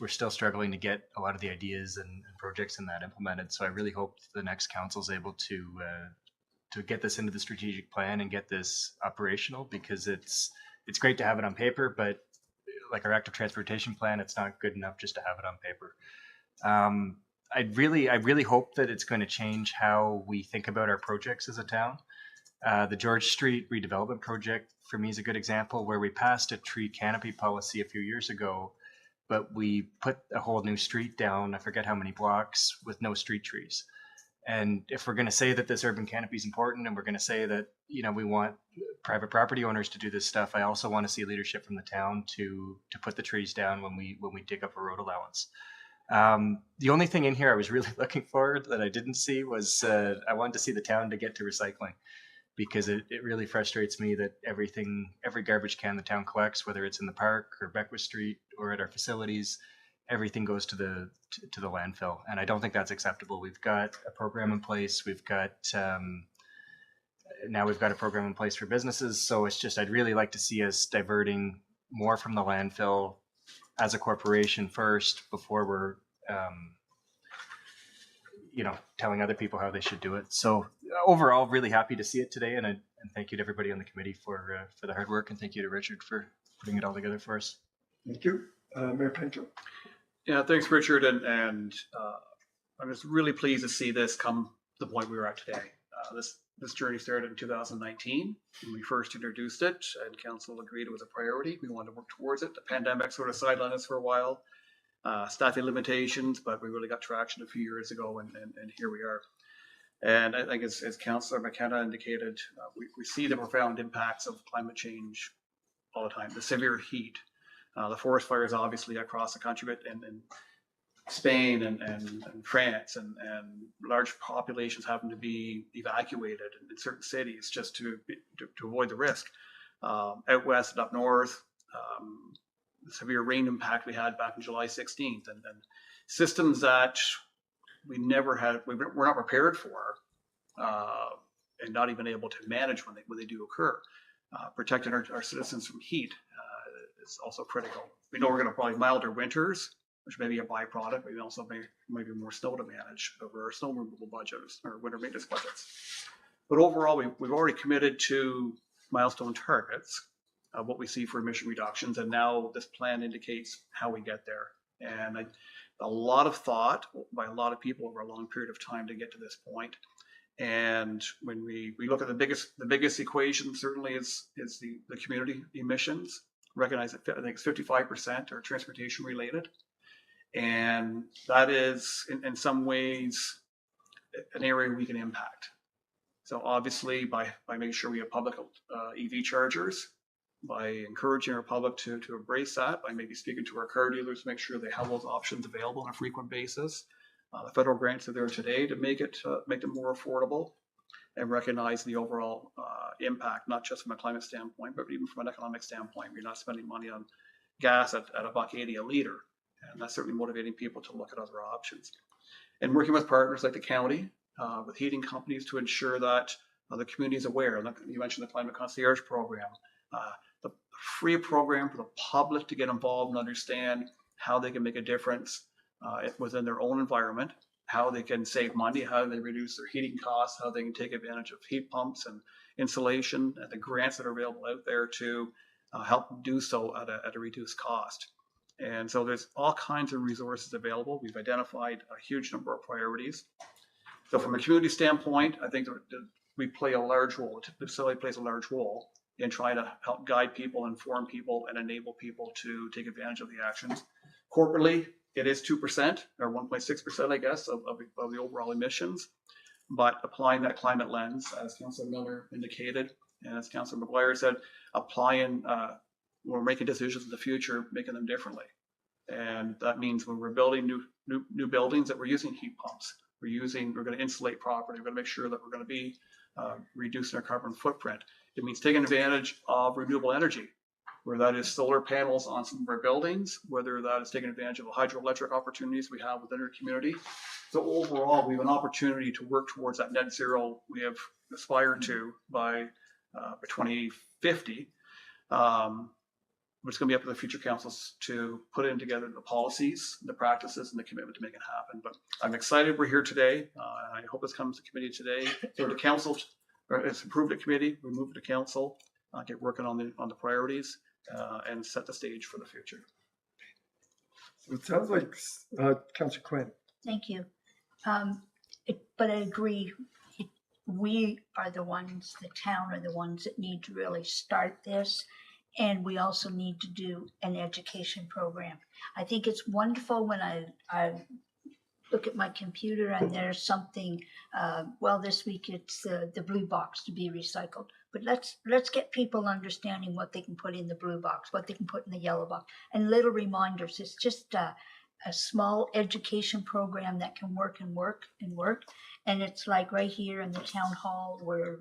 we're still struggling to get a lot of the ideas and projects in that implemented. So I really hope the next council is able to get this into the strategic plan and get this operational, because it's great to have it on paper, but like our active transportation plan, it's not good enough just to have it on paper. I really hope that it's going to change how we think about our projects as a town. The George Street redevelopment project for me is a good example, where we passed a tree canopy policy a few years ago, but we put a whole new street down, I forget how many blocks, with no street trees. And if we're going to say that this urban canopy is important, and we're going to say that, you know, we want private property owners to do this stuff, I also want to see leadership from the town to put the trees down when we dig up a road allowance. The only thing in here I was really looking for that I didn't see was I wanted to see the town to get to recycling, because it really frustrates me that every garbage can the town collects, whether it's in the park or Beckwith Street or at our facilities, everything goes to the landfill, and I don't think that's acceptable. We've got a program in place. We've got now we've got a program in place for businesses. So it's just, I'd really like to see us diverting more from the landfill as a corporation first, before we're telling other people how they should do it. So overall, really happy to see it today, and thank you to everybody on the committee for the hard work, and thank you to Richard for putting it all together for us. Thank you. Mayor Pinto? Yeah, thanks, Richard. And I'm just really pleased to see this come to the point we are at today. This journey started in 2019 when we first introduced it, and council agreed it was a priority. We wanted to work towards it. The pandemic sort of sidelined us for a while, staffing limitations, but we really got traction a few years ago, and here we are. And I think as Councillor McKenna indicated, we see the profound impacts of climate change all the time. The severe heat, the forest fires, obviously across the country, but in Spain and France, and large populations having to be evacuated in certain cities just to avoid the risk. Out west and up north, the severe rain impact we had back on July 16th, and systems that we never had, we're not prepared for, and not even able to manage when they do occur. Protecting our citizens from heat is also critical. We know we're going to probably milder winters, which may be a byproduct. Maybe also maybe more snow to manage over our snow removal budgets or winter maintenance budgets. But overall, we've already committed to milestone targets of what we see for emission reductions, and now this plan indicates how we get there. And a lot of thought by a lot of people over a long period of time to get to this point. And when we look at the biggest equation, certainly is the community emissions. Recognize that I think it's 55% are transportation related. And that is, in some ways, an area we can impact. So obviously, by making sure we have public EV chargers, by encouraging our public to embrace that, by maybe speaking to our car dealers to make sure they have those options available on a frequent basis. The federal grants are there today to make them more affordable, and recognize the overall impact, not just from a climate standpoint, but even from an economic standpoint. We're not spending money on gas at $1.80 a liter. And that's certainly motivating people to look at other options. And working with partners like the county, with heating companies, to ensure that the community is aware. You mentioned the Climate Concierge program, the free program for the public to get involved and understand how they can make a difference within their own environment, how they can save money, how they reduce their heating costs, how they can take advantage of heat pumps and insulation, and the grants that are available out there to help them do so at a reduced cost. And so there's all kinds of resources available. We've identified a huge number of priorities. So from a community standpoint, I think we play a large role. The facility plays a large role in trying to help guide people, inform people, and enable people to take advantage of the actions. Corporately, it is 2% or 1.6%, I guess, of the overall emissions. But applying that climate lens, as Councillor Miller indicated, and as Councillor McGuire said, applying, we're making decisions in the future, making them differently. And that means when we're building new buildings that we're using heat pumps, we're going to insulate properly, we're going to make sure that we're going to be reducing our carbon footprint. It means taking advantage of renewable energy, whether that is solar panels on some of our buildings, whether that is taking advantage of the hydroelectric opportunities we have within our community. So overall, we have an opportunity to work towards that net zero we have aspired to by 2050. It's going to be up to the future councils to put in together the policies, the practices, and the commitment to make it happen. But I'm excited we're here today. I hope this comes to committee today, or to council, or it's approved at committee, we move it to council, get working on the priorities, and set the stage for the future. So it sounds like Councillor Quinn. Thank you. But I agree, we are the ones, the town are the ones that need to really start this. And we also need to do an education program. I think it's wonderful when I look at my computer and there's something, well, this week it's the blue box to be recycled. But let's get people understanding what they can put in the blue box, what they can put in the yellow box, and little reminders. It's just a small education program that can work and work and work. And it's like right here in the town hall, we're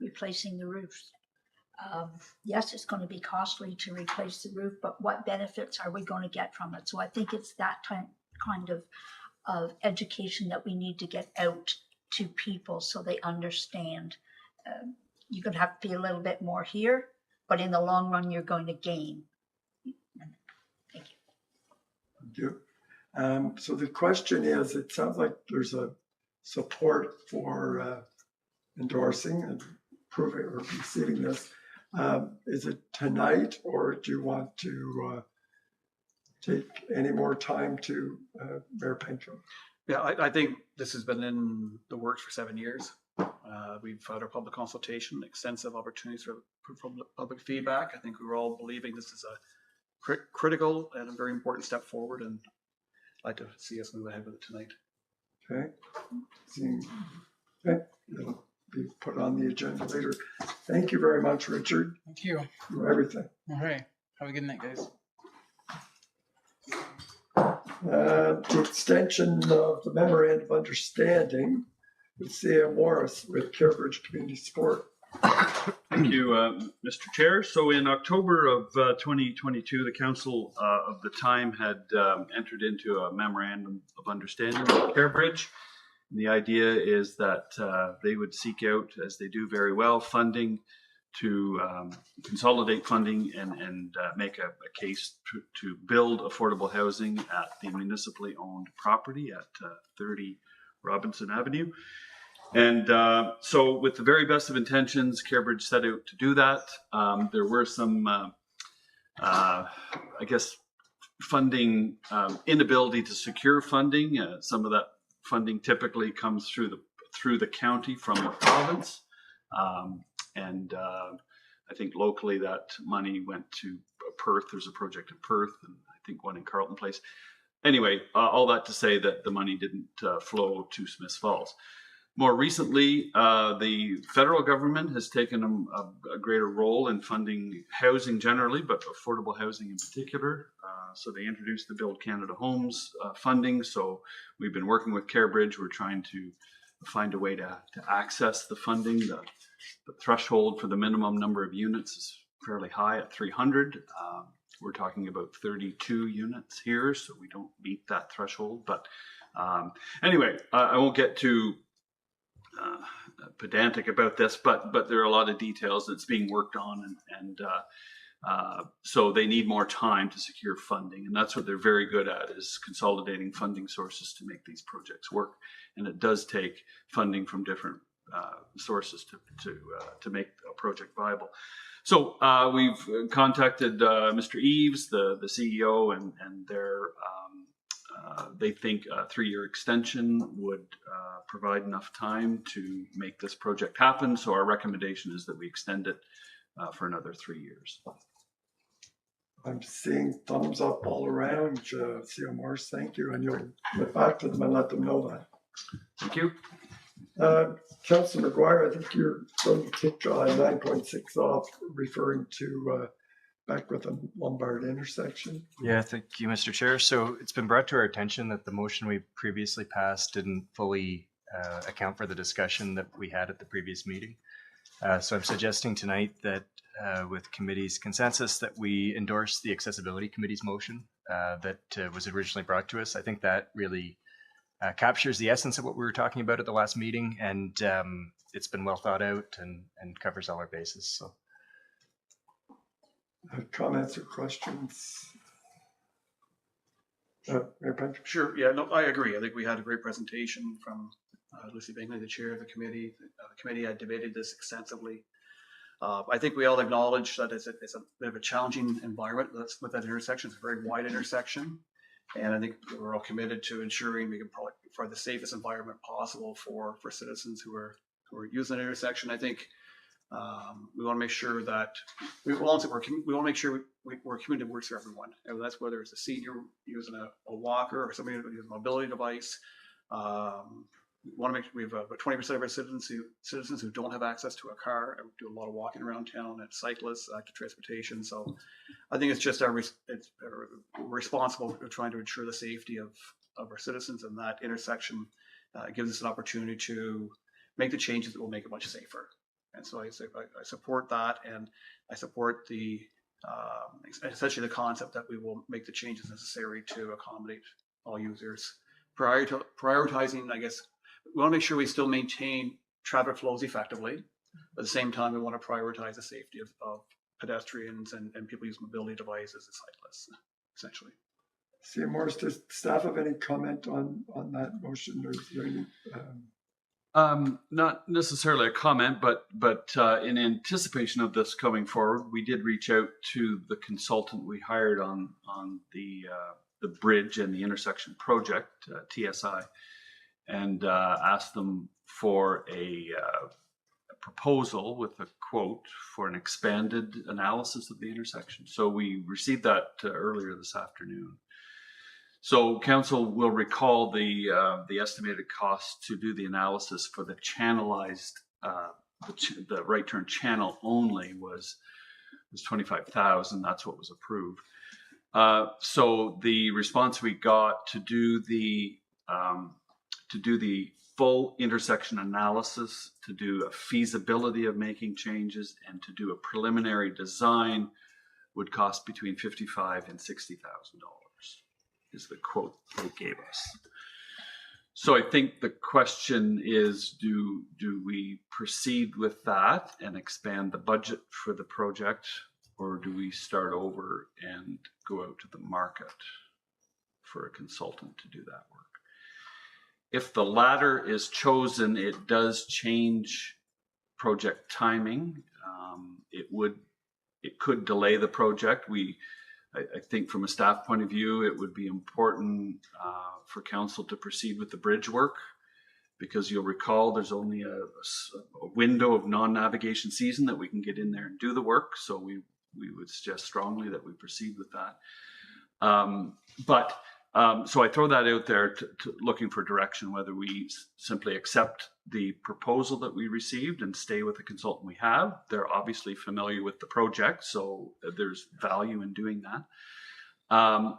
replacing the roofs. Yes, it's going to be costly to replace the roof, but what benefits are we going to get from it? So I think it's that kind of education that we need to get out to people so they understand. You're going to have to pay a little bit more here, but in the long run, you're going to gain. Thank you. Thank you. So the question is, it sounds like there's a support for endorsing and approving or receiving this. Is it tonight, or do you want to take any more time to Mayor Penco? Yeah, I think this has been in the works for 7 years. We've had our public consultation, extensive opportunities for public feedback. I think we were all believing this is a critical and a very important step forward, and I'd like to see us move ahead with it tonight. Okay. Okay. It'll be put on the agenda later. Thank you very much, Richard. Thank you. For everything. All right. Have a good night, guys. The extension of the memorandum of understanding with C.A. Morris with Carebridge Community Sport. Thank you, Mr. Chair. So in October of 2022, the council of the time had entered into a memorandum of understanding with Carebridge. The idea is that they would seek out, as they do very well, funding to consolidate funding and make a case to build affordable housing at the municipally owned property at 30 Robinson Avenue. And so with the very best of intentions, Carebridge set out to do that. There were some, I guess, funding inability to secure funding. Some of that funding typically comes through the county from the province. And I think locally that money went to Perth. There's a project in Perth and I think one in Carleton Place. Anyway, all that to say that the money didn't flow to Smiths Falls. More recently, the federal government has taken a greater role in funding housing generally, but affordable housing in particular. So they introduced the Build Canada Homes funding. So we've been working with Carebridge. We're trying to find a way to access the funding. The threshold for the minimum number of units is fairly high at 300. We're talking about 32 units here, so we don't meet that threshold. But anyway, I won't get too pedantic about this, but there are a lot of details that's being worked on, and so they need more time to secure funding, and that's what they're very good at, is consolidating funding sources to make these projects work. And it does take funding from different sources to make a project viable. So we've contacted Mr. Eves, the CEO, and their they think a 3-year extension would provide enough time to make this project happen. So our recommendation is that we extend it for another 3 years. I'm seeing thumbs up all around. CEO Morris, thank you. And you'll get back to them and let them know that. Thank you. Councillor McGuire, I think you're going to take 9.6 off, referring to Beckwith and Lombard intersection. Yeah, thank you, Mr. Chair. So it's been brought to our attention that the motion we previously passed didn't fully account for the discussion that we had at the previous meeting. So I'm suggesting tonight that with committee's consensus that we endorse the Accessibility Committee's motion that was originally brought to us. I think that really captures the essence of what we were talking about at the last meeting, and it's been well thought out and covers all our bases. So, comments or questions? Mayor Patrick? Sure. Yeah, no, I agree. I think we had a great presentation from Lucy Bingley, the chair of the committee. The committee had debated this extensively. I think we all acknowledge that it's a bit of a challenging environment with that intersection. It's a very wide intersection. And I think we're all committed to ensuring we can probably provide the safest environment possible for citizens who are using that intersection. I think we want to make sure that we're community that works for everyone. And that's whether it's a senior using a walker or somebody using a mobility device. We want to make sure we have about 20% of our citizens who don't have access to a car and do a lot of walking around town, and cyclists, active transportation. So I think it's just we're responsible for trying to ensure the safety of our citizens, and that intersection gives us an opportunity to make the changes that will make it much safer. And so I support that, and I support the essentially the concept that we will make the changes necessary to accommodate all users. Prioritizing, I guess, we want to make sure we still maintain traffic flows effectively. At the same time, we want to prioritize the safety of pedestrians and people using mobility devices and cyclists, essentially. CEO Morris, does staff have any comment on that motion? Or is there any, not necessarily a comment, but in anticipation of this coming forward, we did reach out to the consultant we hired on the bridge and the intersection project, TSI, and asked them for a proposal with a quote for an expanded analysis of the intersection. So we received that earlier this afternoon. So council will recall the estimated cost to do the analysis for the channelized, the right turn channel only was $25,000. That's what was approved. So the response we got to do the full intersection analysis, to do a feasibility of making changes, and to do a preliminary design would cost between $55,000 and $60,000 is the quote they gave us. So I think the question is, do we proceed with that and expand the budget for the project, or do we start over and go out to the market for a consultant to do that work? If the latter is chosen, it does change project timing. It could delay the project. I think from a staff point of view, it would be important for council to proceed with the bridge work, because you'll recall there's only a window of non-navigation season that we can get in there and do the work. So we would suggest strongly that we proceed with that. So I throw that out there to looking for direction, whether we simply accept the proposal that we received and stay with the consultant we have. They're obviously familiar with the project, so there's value in doing that.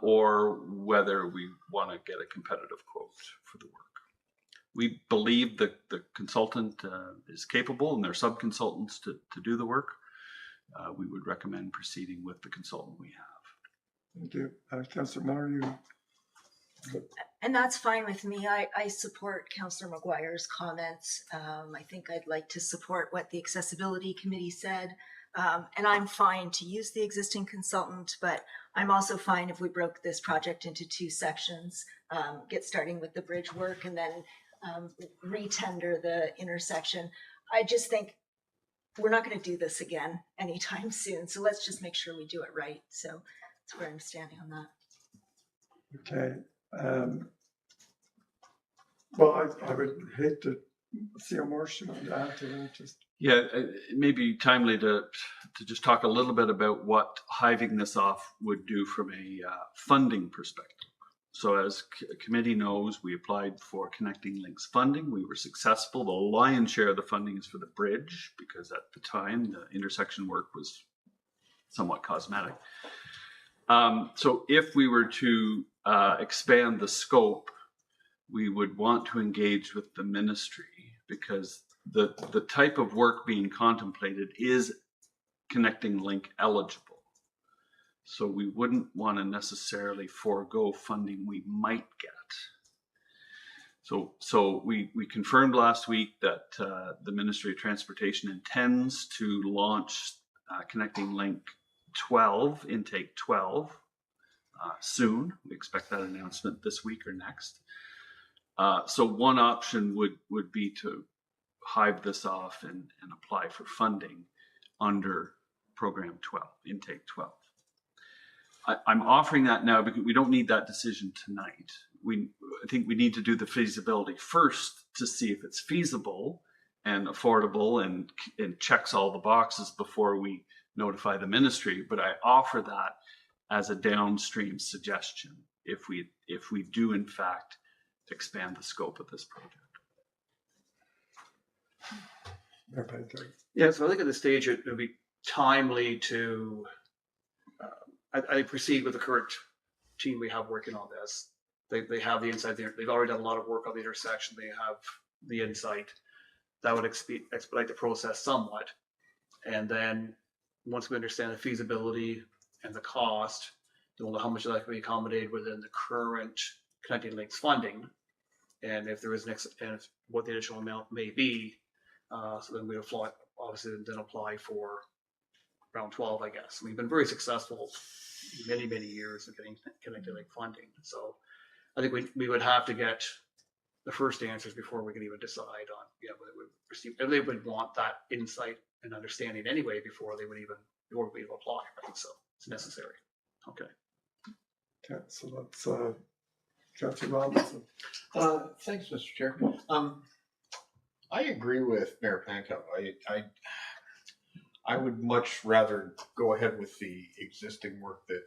Or whether we want to get a competitive quote for the work. We believe that the consultant is capable, and their sub-consultants to do the work. We would recommend proceeding with the consultant we have. thank you. Councillor Miller, you. And that's fine with me. I support Councillor McGuire's comments. I think I'd like to support what the Accessibility Committee said. And I'm fine to use the existing consultant, but I'm also fine if we broke this project into 2 sections, get starting with the bridge work and then re-tender the intersection. I just think we're not going to do this again anytime soon. So let's just make sure we do it right. So that's where I'm standing on that. Okay. Well, I would hate to see a motion on that, to that, just, Yeah, it may be timely to just talk a little bit about what hiving this off would do from a funding perspective. So as a committee knows, we applied for Connecting Links funding. We were successful. The lion's share of the funding is for the bridge because at the time the intersection work was somewhat cosmetic. So if we were to expand the scope, we would want to engage with the ministry because the type of work being contemplated is Connecting Link eligible. So we wouldn't want to necessarily forego funding we might get. So we confirmed last week that the Ministry of Transportation intends to launch Connecting Link 12, intake 12, soon. We expect that announcement this week or next. So one option would be to hive this off and apply for funding under Program 12, Intake 12. I'm offering that now because we don't need that decision tonight. I think we need to do the feasibility first to see if it's feasible and affordable and checks all the boxes before we notify the ministry. But I offer that as a downstream suggestion if we do in fact expand the scope of this project. Yeah, so I think at this stage it would be timely to I proceed with the current team we have working on this. They have the insight there. They've already done a lot of work on the intersection. They have the insight. That would expedite the process somewhat. And then once we understand the feasibility and the cost, then we'll know how much of that can be accommodated within the current Connecting Links funding. And if there is and what the additional amount may be, so then we apply, obviously then apply for round 12, I guess. We've been very successful many years of getting Connecting Link funding. So I think we would have to get the first answers before we can even decide on whether we receive. If they would want that insight and understanding anyway before we would even apply. Right? So it's necessary. Okay. okay, so that's Councillor Robinson. Thanks, Mr. Chair. I agree with Mayor Pankow. I would much rather go ahead with the existing work that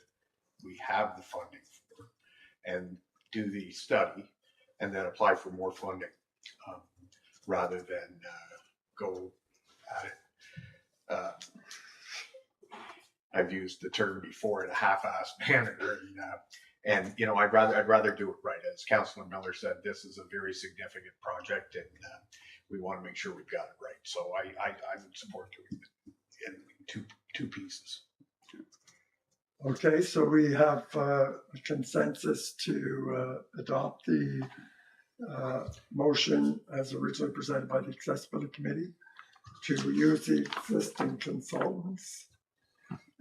we have the funding for and do the study and then apply for more funding rather than go at it. I've used the term before in a half-assed manner, and I'd rather do it right. As Councillor Miller said, this is a very significant project, and we want to make sure we've got it right. So I would support doing it in two pieces. Okay, so we have a consensus to adopt the motion as originally presented by the Accessibility Committee to use the existing consultants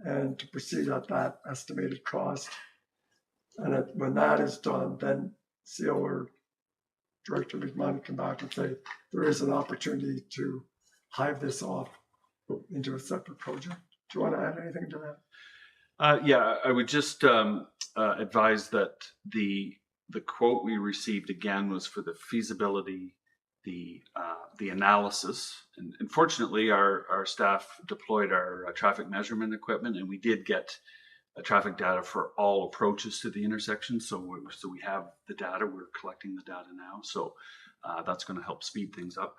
and to proceed at that estimated cost. And when that is done, then CEO or Director McMahon come back and say there is an opportunity to hive this off into a separate project. Do you want to add anything to that? Yeah, I would just advise that the quote we received again was for the feasibility, the analysis, and fortunately our staff deployed our traffic measurement equipment, and we did get traffic data for all approaches to the intersection. So we have the data. We're collecting the data now, so that's going to help speed things up.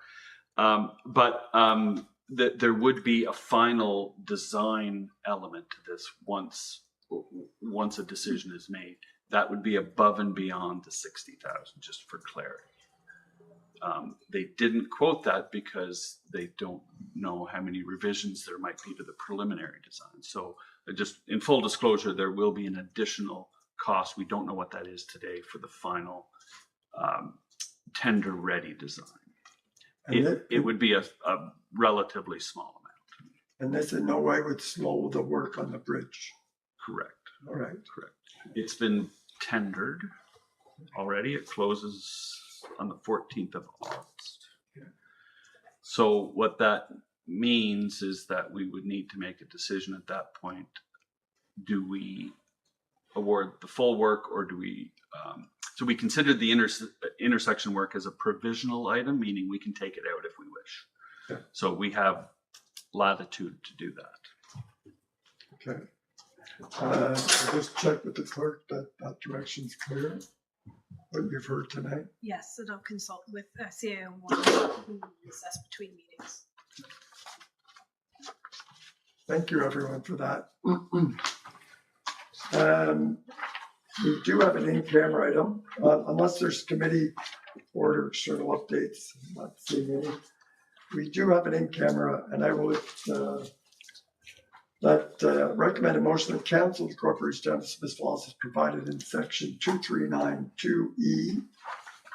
But there would be a final design element to this once a decision is made. That would be above and beyond the 60,000, just for clarity. They didn't quote that because they don't know how many revisions there might be to the preliminary design. So just in full disclosure, there will be an additional cost. We don't know what that is today for the final tender-ready design. It would be a relatively small amount. And this in no way would slow the work on the bridge. Correct. All right. Correct. It's been tendered already. It closes on the 14th of August. Yeah. So what that means is that we would need to make a decision at that point. Do we award the full work, or do we So we considered the intersection work as a provisional item, meaning we can take it out if we wish. Yeah. So we have latitude to do that. Okay. I'll just check with the clerk that that direction's clear, what you've heard tonight. Yes, and I'll consult with CAO one who assess between meetings. Thank you, everyone, for that. We do have an in-camera item, unless there's committee or external updates, I'm not seeing any. We do have an in-camera, and I will recommend a motion that council the corporation of municipal laws is provided in section 2392E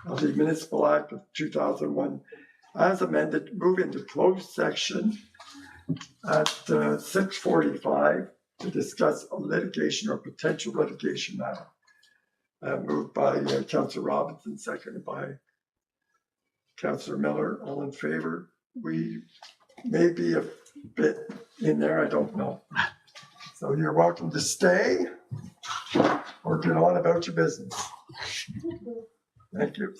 of the Municipal Act of 2001 as amended, move into closed section at 6:45 to discuss a litigation or potential litigation matter. Moved by Councillor Robinson, seconded by Councillor Miller. All in favor? We may be a bit in there, I don't know. So you're welcome to stay or get on about your business. Thank you.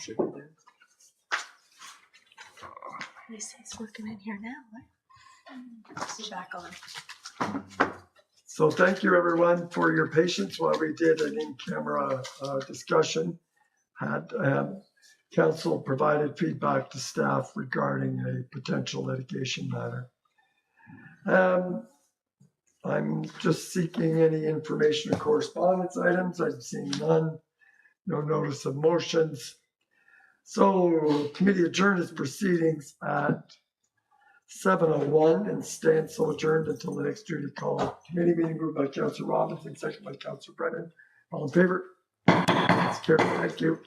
should begin. They say it's working in here now, right? It's back on. So thank you, everyone, for your patience while we did an in-camera discussion. Had council provided feedback to staff regarding a potential litigation matter. I'm just seeking any information or correspondence items. I'm seeing none. No notice of motions. So committee adjourned its proceedings at 7:01 and stands so adjourned until the next duty call. Committee meeting moved by Councillor Robinson, second by Councillor Brennan. All in favor? It's carried. Thank you.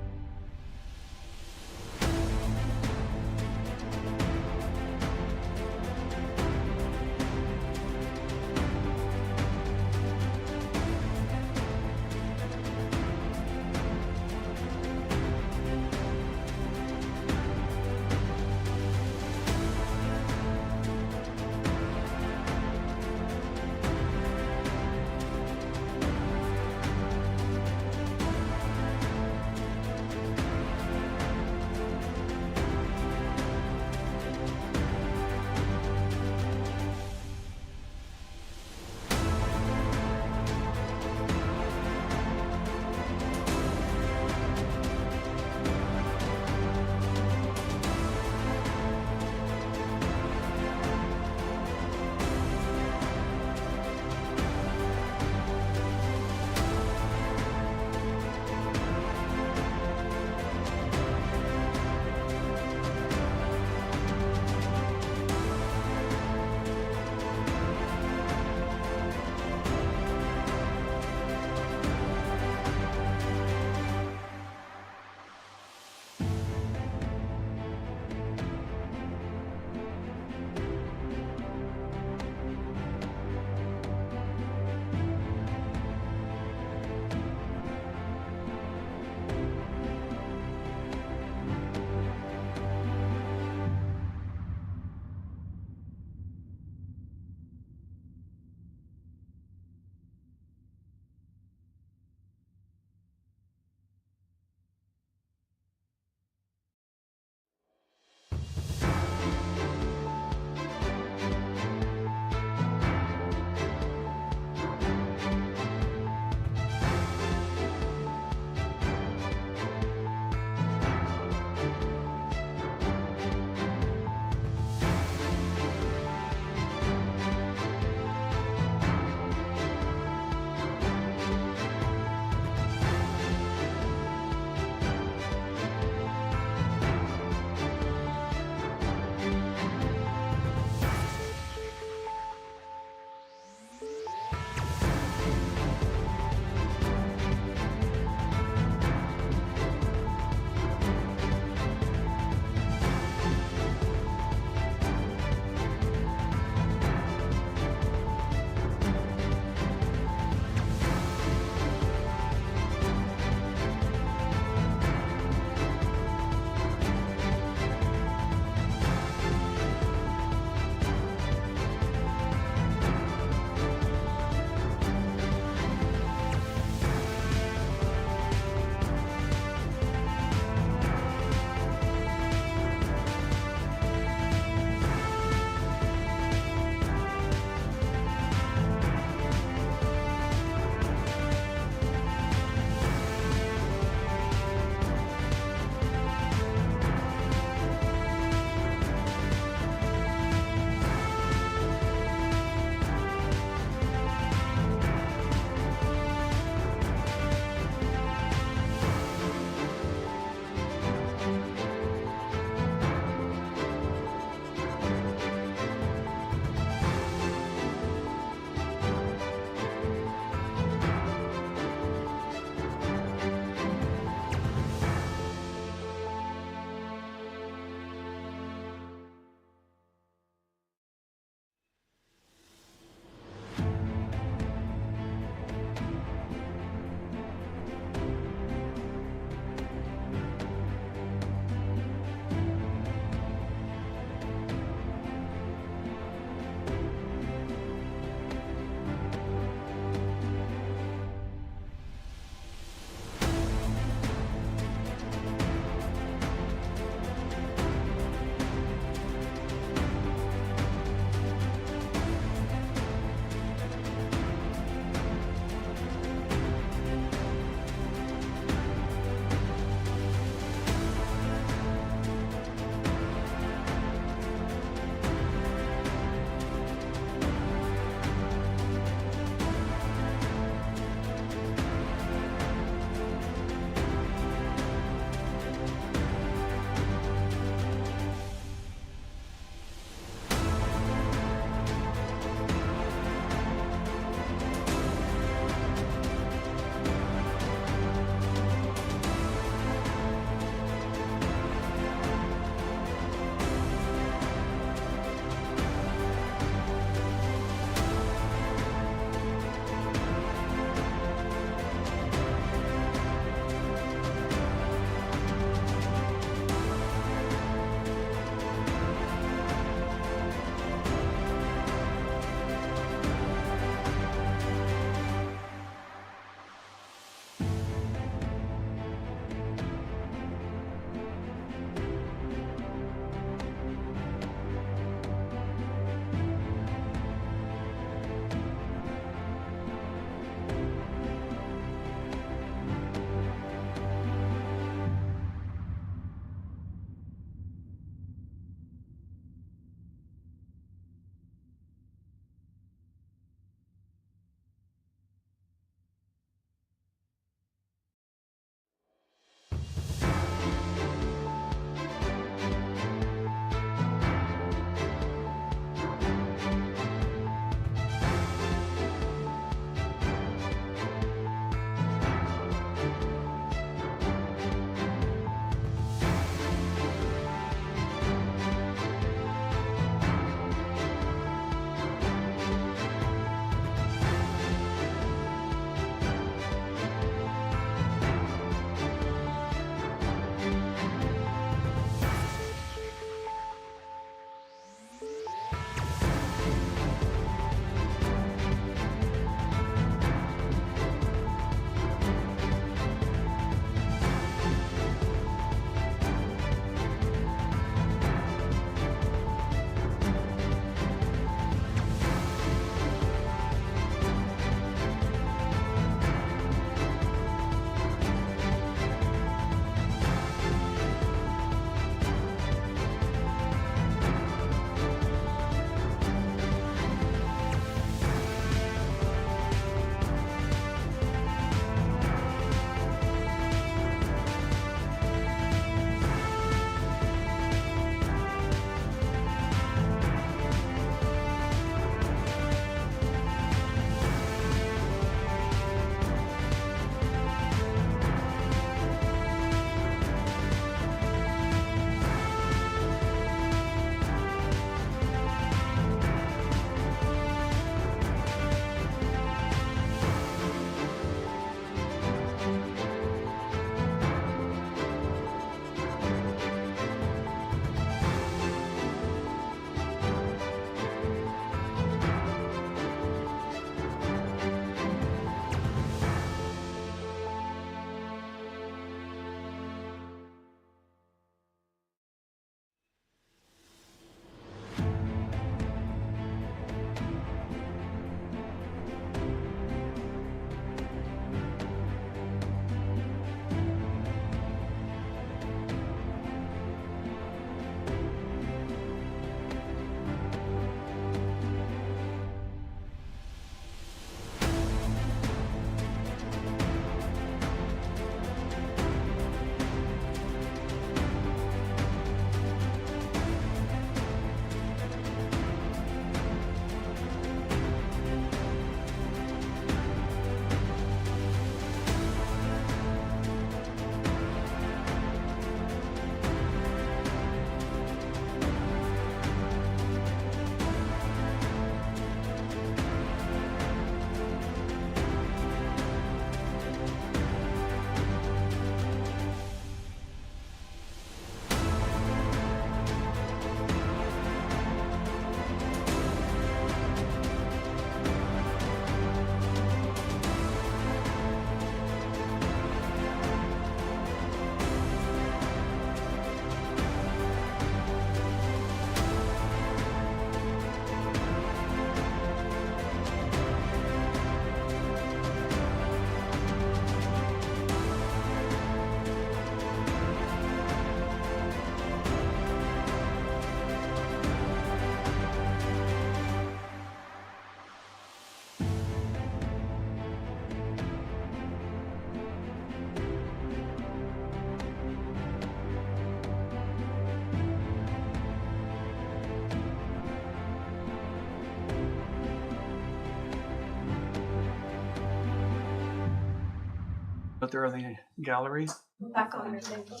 there in the gallery. Back on your table.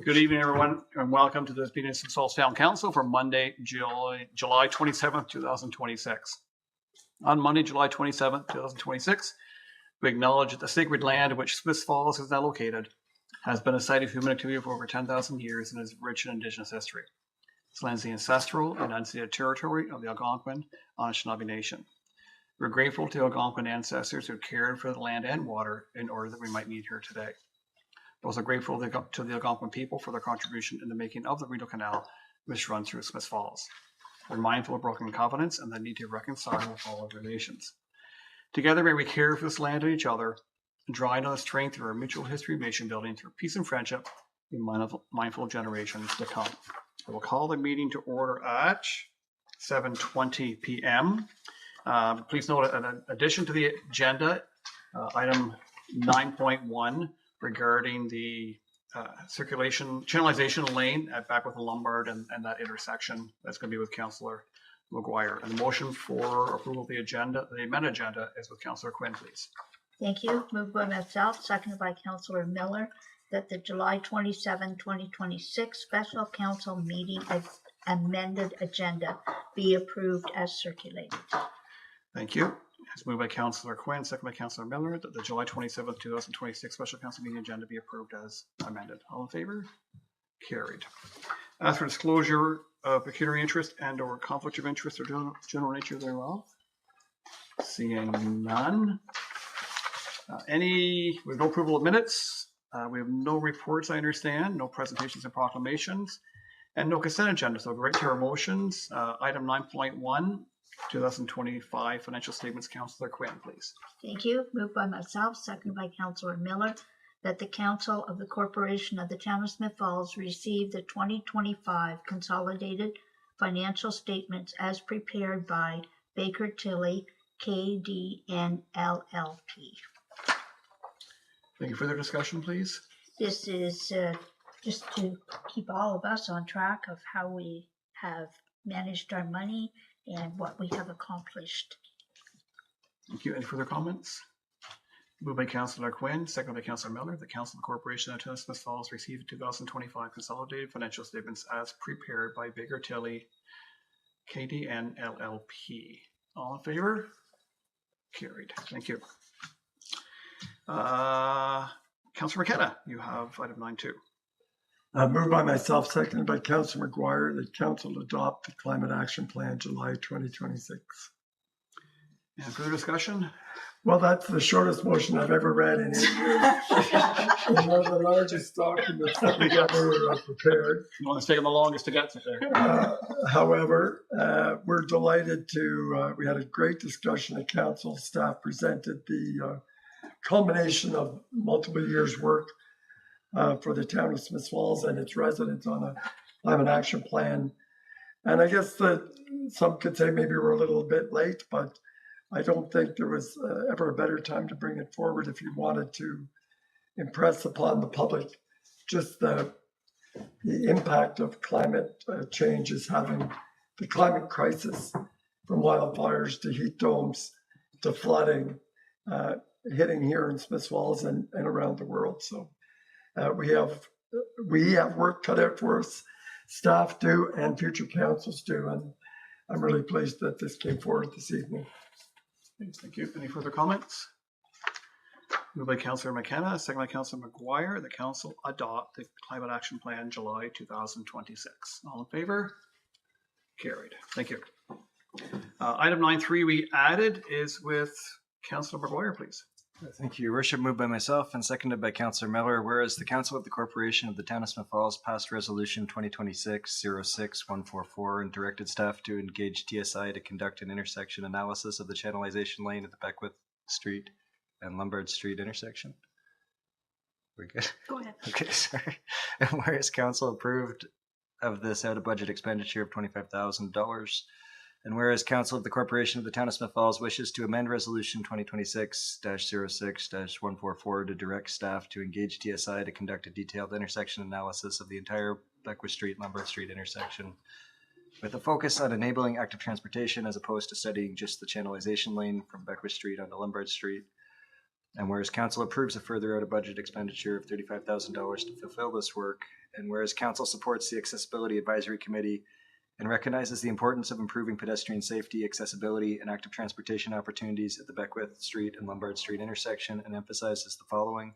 Good evening, everyone, and welcome to this meeting of Smith Falls Town Council for Monday, July 27th, 2026. On Monday, July 27th, 2026, we acknowledge that the sacred land in which Smith Falls is now located has been a site of human activity for over 10,000 years and is rich in Indigenous history. This land is the ancestral and unceded territory of the Algonquin Anishinaabe Nation. We're grateful to Algonquin ancestors who cared for the land and water in order that we might meet here today. We're also grateful to the Algonquin people for their contribution in the making of the Rideau Canal, which runs through Smith Falls. We're mindful of broken covenants and the need to reconcile with all other nations. Together, may we care for this land and each other, drawing on the strength of our mutual history of nation building through peace and friendship, be mindful of generations to come. I will call the meeting to order at 7:20 p.m. Please note, in addition to the agenda, item 9.1 regarding the channelization lane at back with the Lombard and that intersection, that's going to be with Councillor McGuire. And the motion for approval of the agenda, the amended agenda, is with Councillor Quinn, please. Thank you. Moved by myself, seconded by Councillor Miller, that the July 27, 2026 special council meeting amended agenda be approved as circulated. Thank you. It's moved by Councillor Quinn, second by Councillor Miller, that the July 27th, 2026 special council meeting agenda be approved as amended. All in favor? Carried. As for disclosure of pecuniary interest and or conflict of interest or general nature thereof, seeing none. We have no approval of minutes. We have no reports, I understand, no presentations and proclamations, and no consent agenda. So right to our motions. Item 9.1, 2025 financial statements. Councillor Quinn, please. Thank you. Moved by myself, seconded by Councillor Miller, that the Council of the Corporation of the Town of Smith Falls receive the 2025 consolidated financial statements as prepared by Baker Tilly, KDN LLP. Thank you. Further discussion, please. This is just to keep all of us on track of how we have managed our money and what we have accomplished. Thank you. Any further comments? Moved by Councillor Quinn, second by Councillor Miller. The Council of the Corporation of Town of Smith Falls received 2025 consolidated financial statements as prepared by Baker Tilly, KDN LLP. All in favor? Carried. Thank you. Councillor McKenna, you have item 9.2. Moved by myself, seconded by Councillor McGuire, that council adopt the Climate Action Plan July 2026. And further discussion? Well, that's the shortest motion I've ever read in 8 years. It's one of the largest documents that we've ever prepared. The one that's taken the longest to get to there. However, we're delighted to, we had a great discussion at council. Staff presented the culmination of multiple years' work for the town of Smith Falls and its residents on a climate action plan. And I guess that some could say maybe we're a little bit late, but I don't think there was ever a better time to bring it forward if you wanted to impress upon the public just the impact of climate change is having, the climate crisis, from wildfires to heat domes to flooding, hitting here in Smith Falls and around the world. So we have work cut out for us, staff do, and future councils do, and I'm really pleased that this came forward this evening. Thank you. Any further comments? Moved by Councillor McKenna, second by Councillor McGuire. The council adopt the Climate Action Plan July 2026. All in favor? Carried. Thank you. Item 9.3 we added is with Councillor McGuire, please. Thank you, Your Worship. Moved by myself and seconded by Councillor Miller. Whereas the Council of the Corporation of the Town of Smith Falls passed Resolution 2026-06144 and directed staff to engage TSI to conduct an intersection analysis of the channelization lane at the Beckwith Street and Lombard Street intersection. We're good? Go ahead. Okay, sorry. And whereas Council approved of this out-of-budget expenditure of $25,000, and whereas Council of the Corporation of the Town of Smith Falls wishes to amend Resolution 2026-06-144 to direct staff to engage TSI to conduct a detailed intersection analysis of the entire Beckwith Street, Lombard Street intersection with a focus on enabling active transportation as opposed to studying just the channelization lane from Beckwith Street onto Lombard Street. And whereas council approves a further out-of-budget expenditure of $35,000 to fulfill this work, and whereas council supports the Accessibility Advisory Committee and recognizes the importance of improving pedestrian safety, accessibility, and active transportation opportunities at the Beckwith Street and Lombard Street intersection, and emphasizes the following: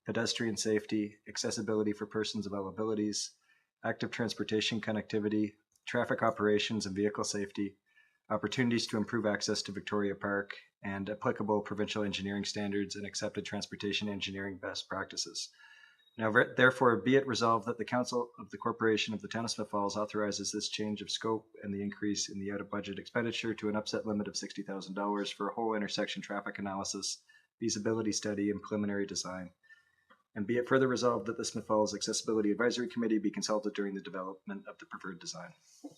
pedestrian safety, accessibility for persons of all abilities, active transportation connectivity, traffic operations and vehicle safety, opportunities to improve access to Victoria Park, and applicable provincial engineering standards and accepted transportation engineering best practices. Now, therefore, be it resolved that the Council of the Corporation of the Town of Smith Falls authorizes this change of scope and the increase in the out-of-budget expenditure to an upset limit of $60,000 for a whole intersection traffic analysis, feasibility study, and preliminary design. And be it further resolved that the Smith Falls Accessibility Advisory Committee be consulted during the development of the preferred design. Thank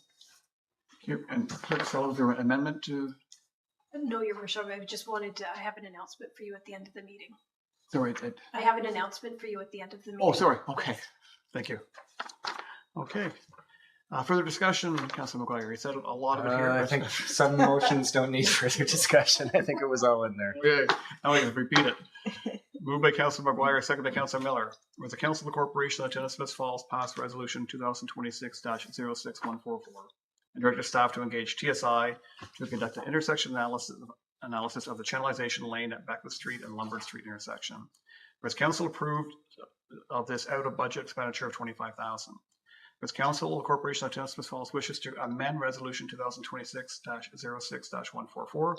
you. And Clerk Sullivan, your amendment to, No, Your Worship, I have an announcement for you at the end of the meeting. sorry, I have an announcement for you at the end of the meeting. oh, sorry, okay, thank you. Okay, further discussion, Councilor McGuire, you said a lot of it here. I but- think some motions don't need further discussion. I think it was all in there. Okay, now I can repeat it. Moved by Councilor McGuire, second by Councilor Miller. Whereas the Council of the Corporation of the Town of Smith Falls passed Resolution 2026-06144 and directed staff to engage TSI to conduct an intersection analysis of the channelization lane at Beckwith Street and Lombard Street intersection. Whereas Council approved of this out-of-budget expenditure of $25,000. Whereas Council of the Corporation of the Town of Smith Falls wishes to amend Resolution 2026-06144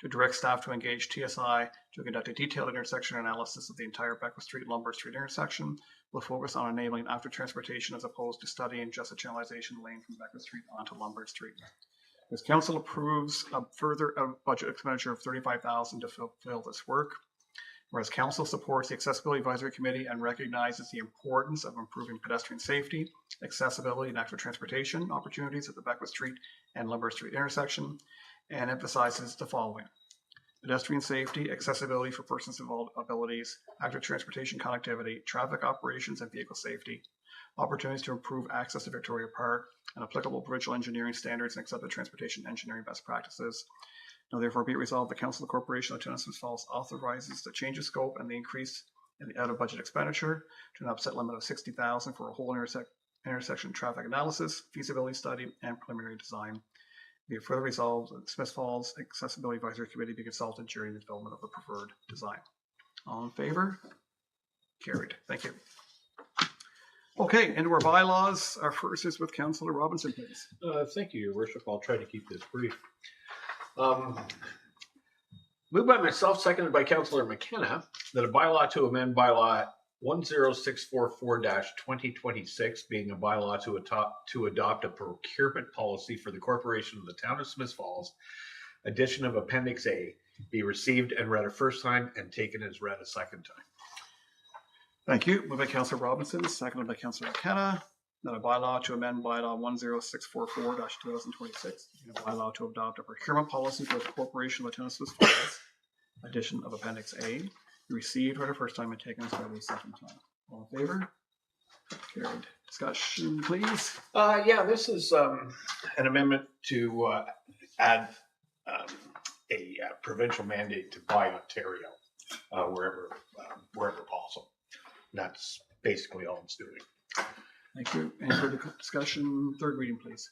to direct staff to engage TSI to conduct a detailed intersection analysis of the entire Beckwith Street, Lombard Street intersection with focus on enabling active transportation as opposed to studying just a channelization lane from Beckwith Street onto Lombard Street. As council approves a further budget expenditure of $35,000 to fulfill this work, whereas council supports the Accessibility Advisory Committee and recognizes the importance of improving pedestrian safety, accessibility, and active transportation opportunities at the Beckwith Street and Lombard Street intersection, and emphasizes the following: pedestrian safety, accessibility for persons with all abilities, active transportation connectivity, traffic operations and vehicle safety, opportunities to improve access to Victoria Park, and applicable provincial engineering standards and accepted transportation engineering best practices. Now therefore be it resolved, the Council of the Corporation of Town of Smith Falls authorizes the change of scope and the increase in the out-of-budget expenditure to an upset limit of $60,000 for a whole intersection traffic analysis, feasibility study, and preliminary design. Be it further resolved that the Smith Falls Accessibility Advisory Committee be consulted during the development of the preferred design. All in favor? Carried. Thank you. Okay, into our bylaws. Our first is with Councillor Robinson, please. Thank you, Your Worship. I'll try to keep this brief. Moved by myself, seconded by Councillor McKenna, that a bylaw to amend bylaw 10644-2026, being a bylaw to adopt a procurement policy for the Corporation of the Town of Smith Falls, addition of Appendix A, be received and read a first time and taken as read a second time. Thank you. Moved by Councillor Robinson, seconded by Councillor McKenna, that a bylaw to amend bylaw 10644-2026, a bylaw to adopt a procurement policy for the Corporation of the Town of Smith Falls, addition of Appendix A, be received for the first time and taken as read a second time. All in favor? Carried. Discussion, please. Yeah, this is an amendment to add a provincial mandate to buy Ontario wherever possible. And that's basically all it's doing. Thank you. Any further discussion? Third reading, please.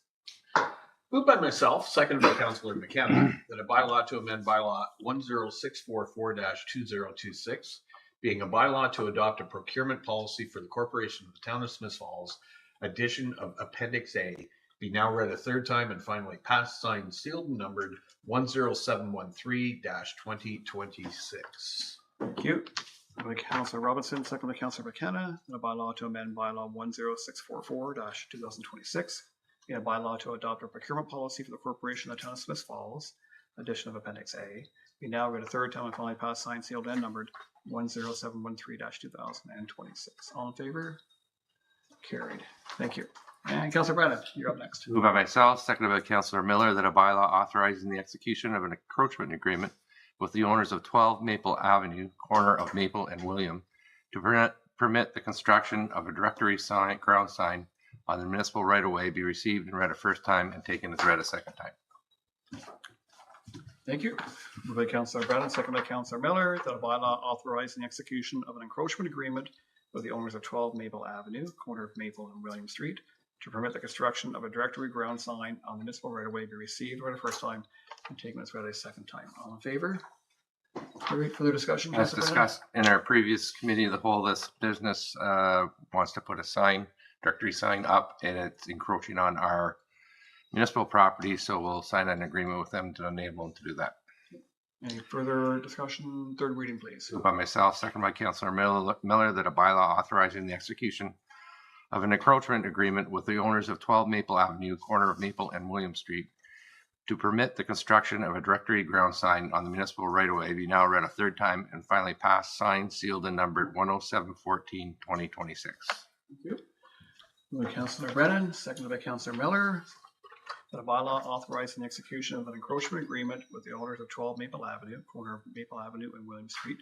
Moved by myself, seconded by Councillor McKenna, that a bylaw to amend bylaw 10644-2026, being a bylaw to adopt a procurement policy for the Corporation of the Town of Smith Falls, addition of Appendix A, be now read a third time and finally passed, signed, sealed, and numbered 10713-2026. Thank you. By Councillor Robinson, second by Councillor McKenna, and a bylaw to amend bylaw 10644-2026, being a bylaw to adopt a procurement policy for the Corporation of the Town of Smith Falls, addition of Appendix A, be now read a third time and finally passed, signed, sealed, and numbered 10713-2026. All in favor? Carried. Thank you. And Councillor Brennan, you're up next. Moved by myself, seconded by Councillor Miller, that a bylaw authorizing the execution of an encroachment agreement with the owners of 12 Maple Avenue, corner of Maple and William, to permit the construction of a directory sign, ground sign on the municipal right-of-way be received and read a first time and taken as read a second time. Thank you. Moved by Councillor Brennan, second by Councillor Miller, that a bylaw authorizing the execution of an encroachment agreement with the owners of 12 Maple Avenue, corner of Maple and William Street, to permit the construction of a directory ground sign on the municipal right-of-way be received read a first time and taken as read a second time. All in favor? Carried. Further discussion? As Councillor Brennan? discussed in our previous committee of the whole, this business wants to put a sign, directory sign up, and it's encroaching on our municipal property, so we'll sign an agreement with them to enable them to do that. Any further discussion? Third reading, please. Moved by myself, second by Councillor Miller, that a bylaw authorizing the execution of an encroachment agreement with the owners of 12 Maple Avenue, corner of Maple and William Street, to permit the construction of a directory ground sign on the municipal right-of-way be now read a third time and finally passed, signed, sealed, and numbered 107/14/2026. Thank you. Moved by Councillor Brennan, seconded by Councillor Miller, that a bylaw authorizing the execution of an encroachment agreement with the owners of 12 Maple Avenue, corner of Maple Avenue and William Street,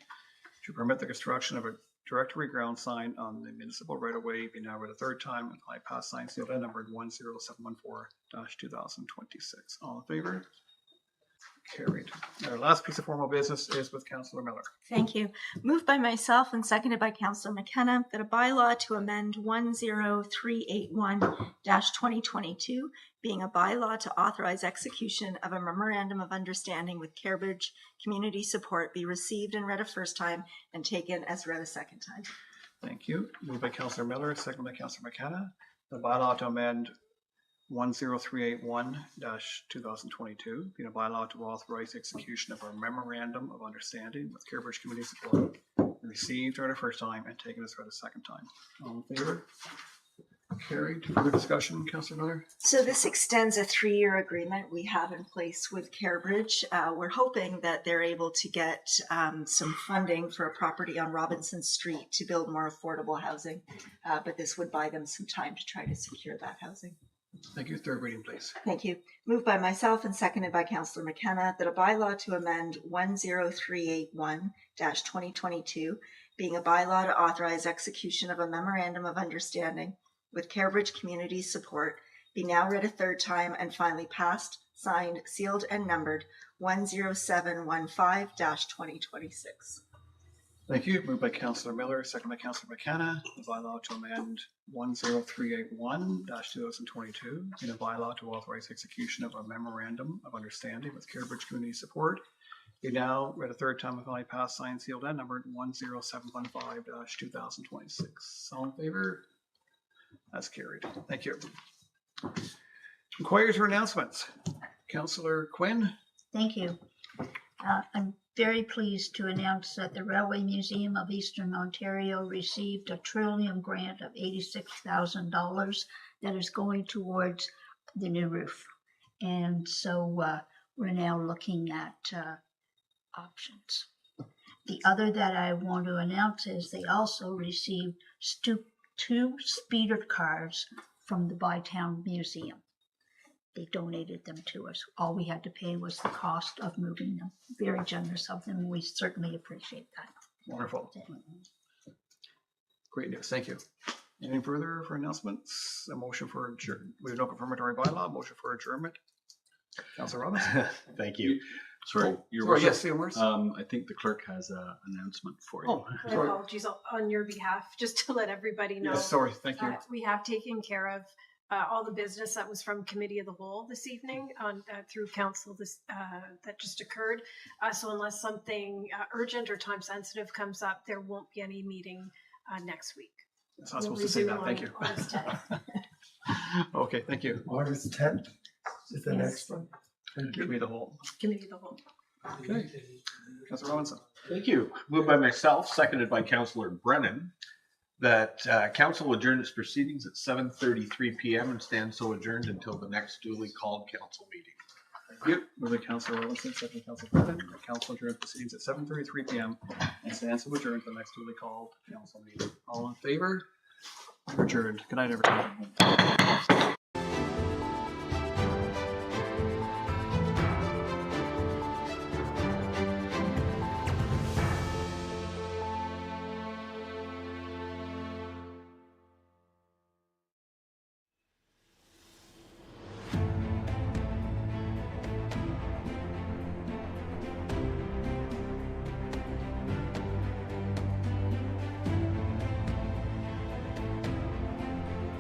to permit the construction of a directory ground sign on the municipal right-of-way be now read a third time and finally passed, signed, sealed, and numbered 10714-2026. All in favor? Carried. Our last piece of formal business is with Councillor Miller. Thank you. Moved by myself and seconded by Councillor McKenna that a bylaw to amend 10381-2022, being a bylaw to authorize execution of a memorandum of understanding with Carebridge Community Support, be received and read a first time and taken as read a second time. Thank you. Moved by Councillor Miller, seconded by Councillor McKenna. The bylaw to amend 10381-2022, being a bylaw to authorize execution of a memorandum of understanding with Carebridge Community Support, received read a first time and taken as read a second time. All in favor? Carried. Further discussion, Councillor Miller? So this extends a 3-year agreement we have in place with Carebridge. We're hoping that they're able to get some funding for a property on Robinson Street to build more affordable housing, but this would buy them some time to try to secure that housing. Thank you. Third reading, please. Thank you. Moved by myself and seconded by Councillor McKenna that a bylaw to amend 10381-2022, being a bylaw to authorize execution of a memorandum of understanding with Carebridge Community Support, be now read a third time and finally passed, signed, sealed, and numbered 10715-2026. Thank you. Moved by Councillor Miller, seconded by Councillor McKenna. The bylaw to amend 10381-2022, being a bylaw to authorize execution of a memorandum of understanding with Carebridge Community Support, be now read a third time and finally passed, signed, sealed, and numbered 10715-2026. All in favor? That's carried. Thank you. Inquiries or announcements? Councillor Quinn? Thank you. I'm very pleased to announce that the Railway Museum of Eastern Ontario received a Trillium grant of $86,000 that is going towards the new roof. And so we're now looking at options. The other that I want to announce is they also received 2 speeder cars from the Bytown Museum. They donated them to us. All we had to pay was the cost of moving them. Very generous of them. We certainly appreciate that. Wonderful. Great news. Thank you. Anything further for announcements? A motion for adjournment. We have no confirmatory bylaw. Motion for adjournment. Councillor Robinson. Thank you. Sorry, Your Sorry, Worship. yes, Ian Morris. I think the clerk has an announcement for you. Oh, My sorry. apologies on your behalf, just to let everybody know. Yes, sorry. Thank you. We have taken care of all the business that was from Committee of the Whole this evening through council that just occurred. So unless something urgent or time sensitive comes up, there won't be any meeting next week. It's not We'll supposed to say resume that. Thank you. on August 10th. Okay, thank you. August 10th is the Yes. next one. Thank you. Committee of the whole. Committee of the Whole. Okay. Councillor Robinson. Thank you. Moved by myself, seconded by Councillor Brennan, that council adjourn its proceedings at 7:33 p.m. and stand so adjourned until the next duly called council meeting. Thank you. Move by Councillor Robinson, second Councillor Brennan. The council adjourns proceedings at 7:33 p.m. and stands to adjourn to the next duly called council meeting. All in favor? We're adjourned. Good night, everyone.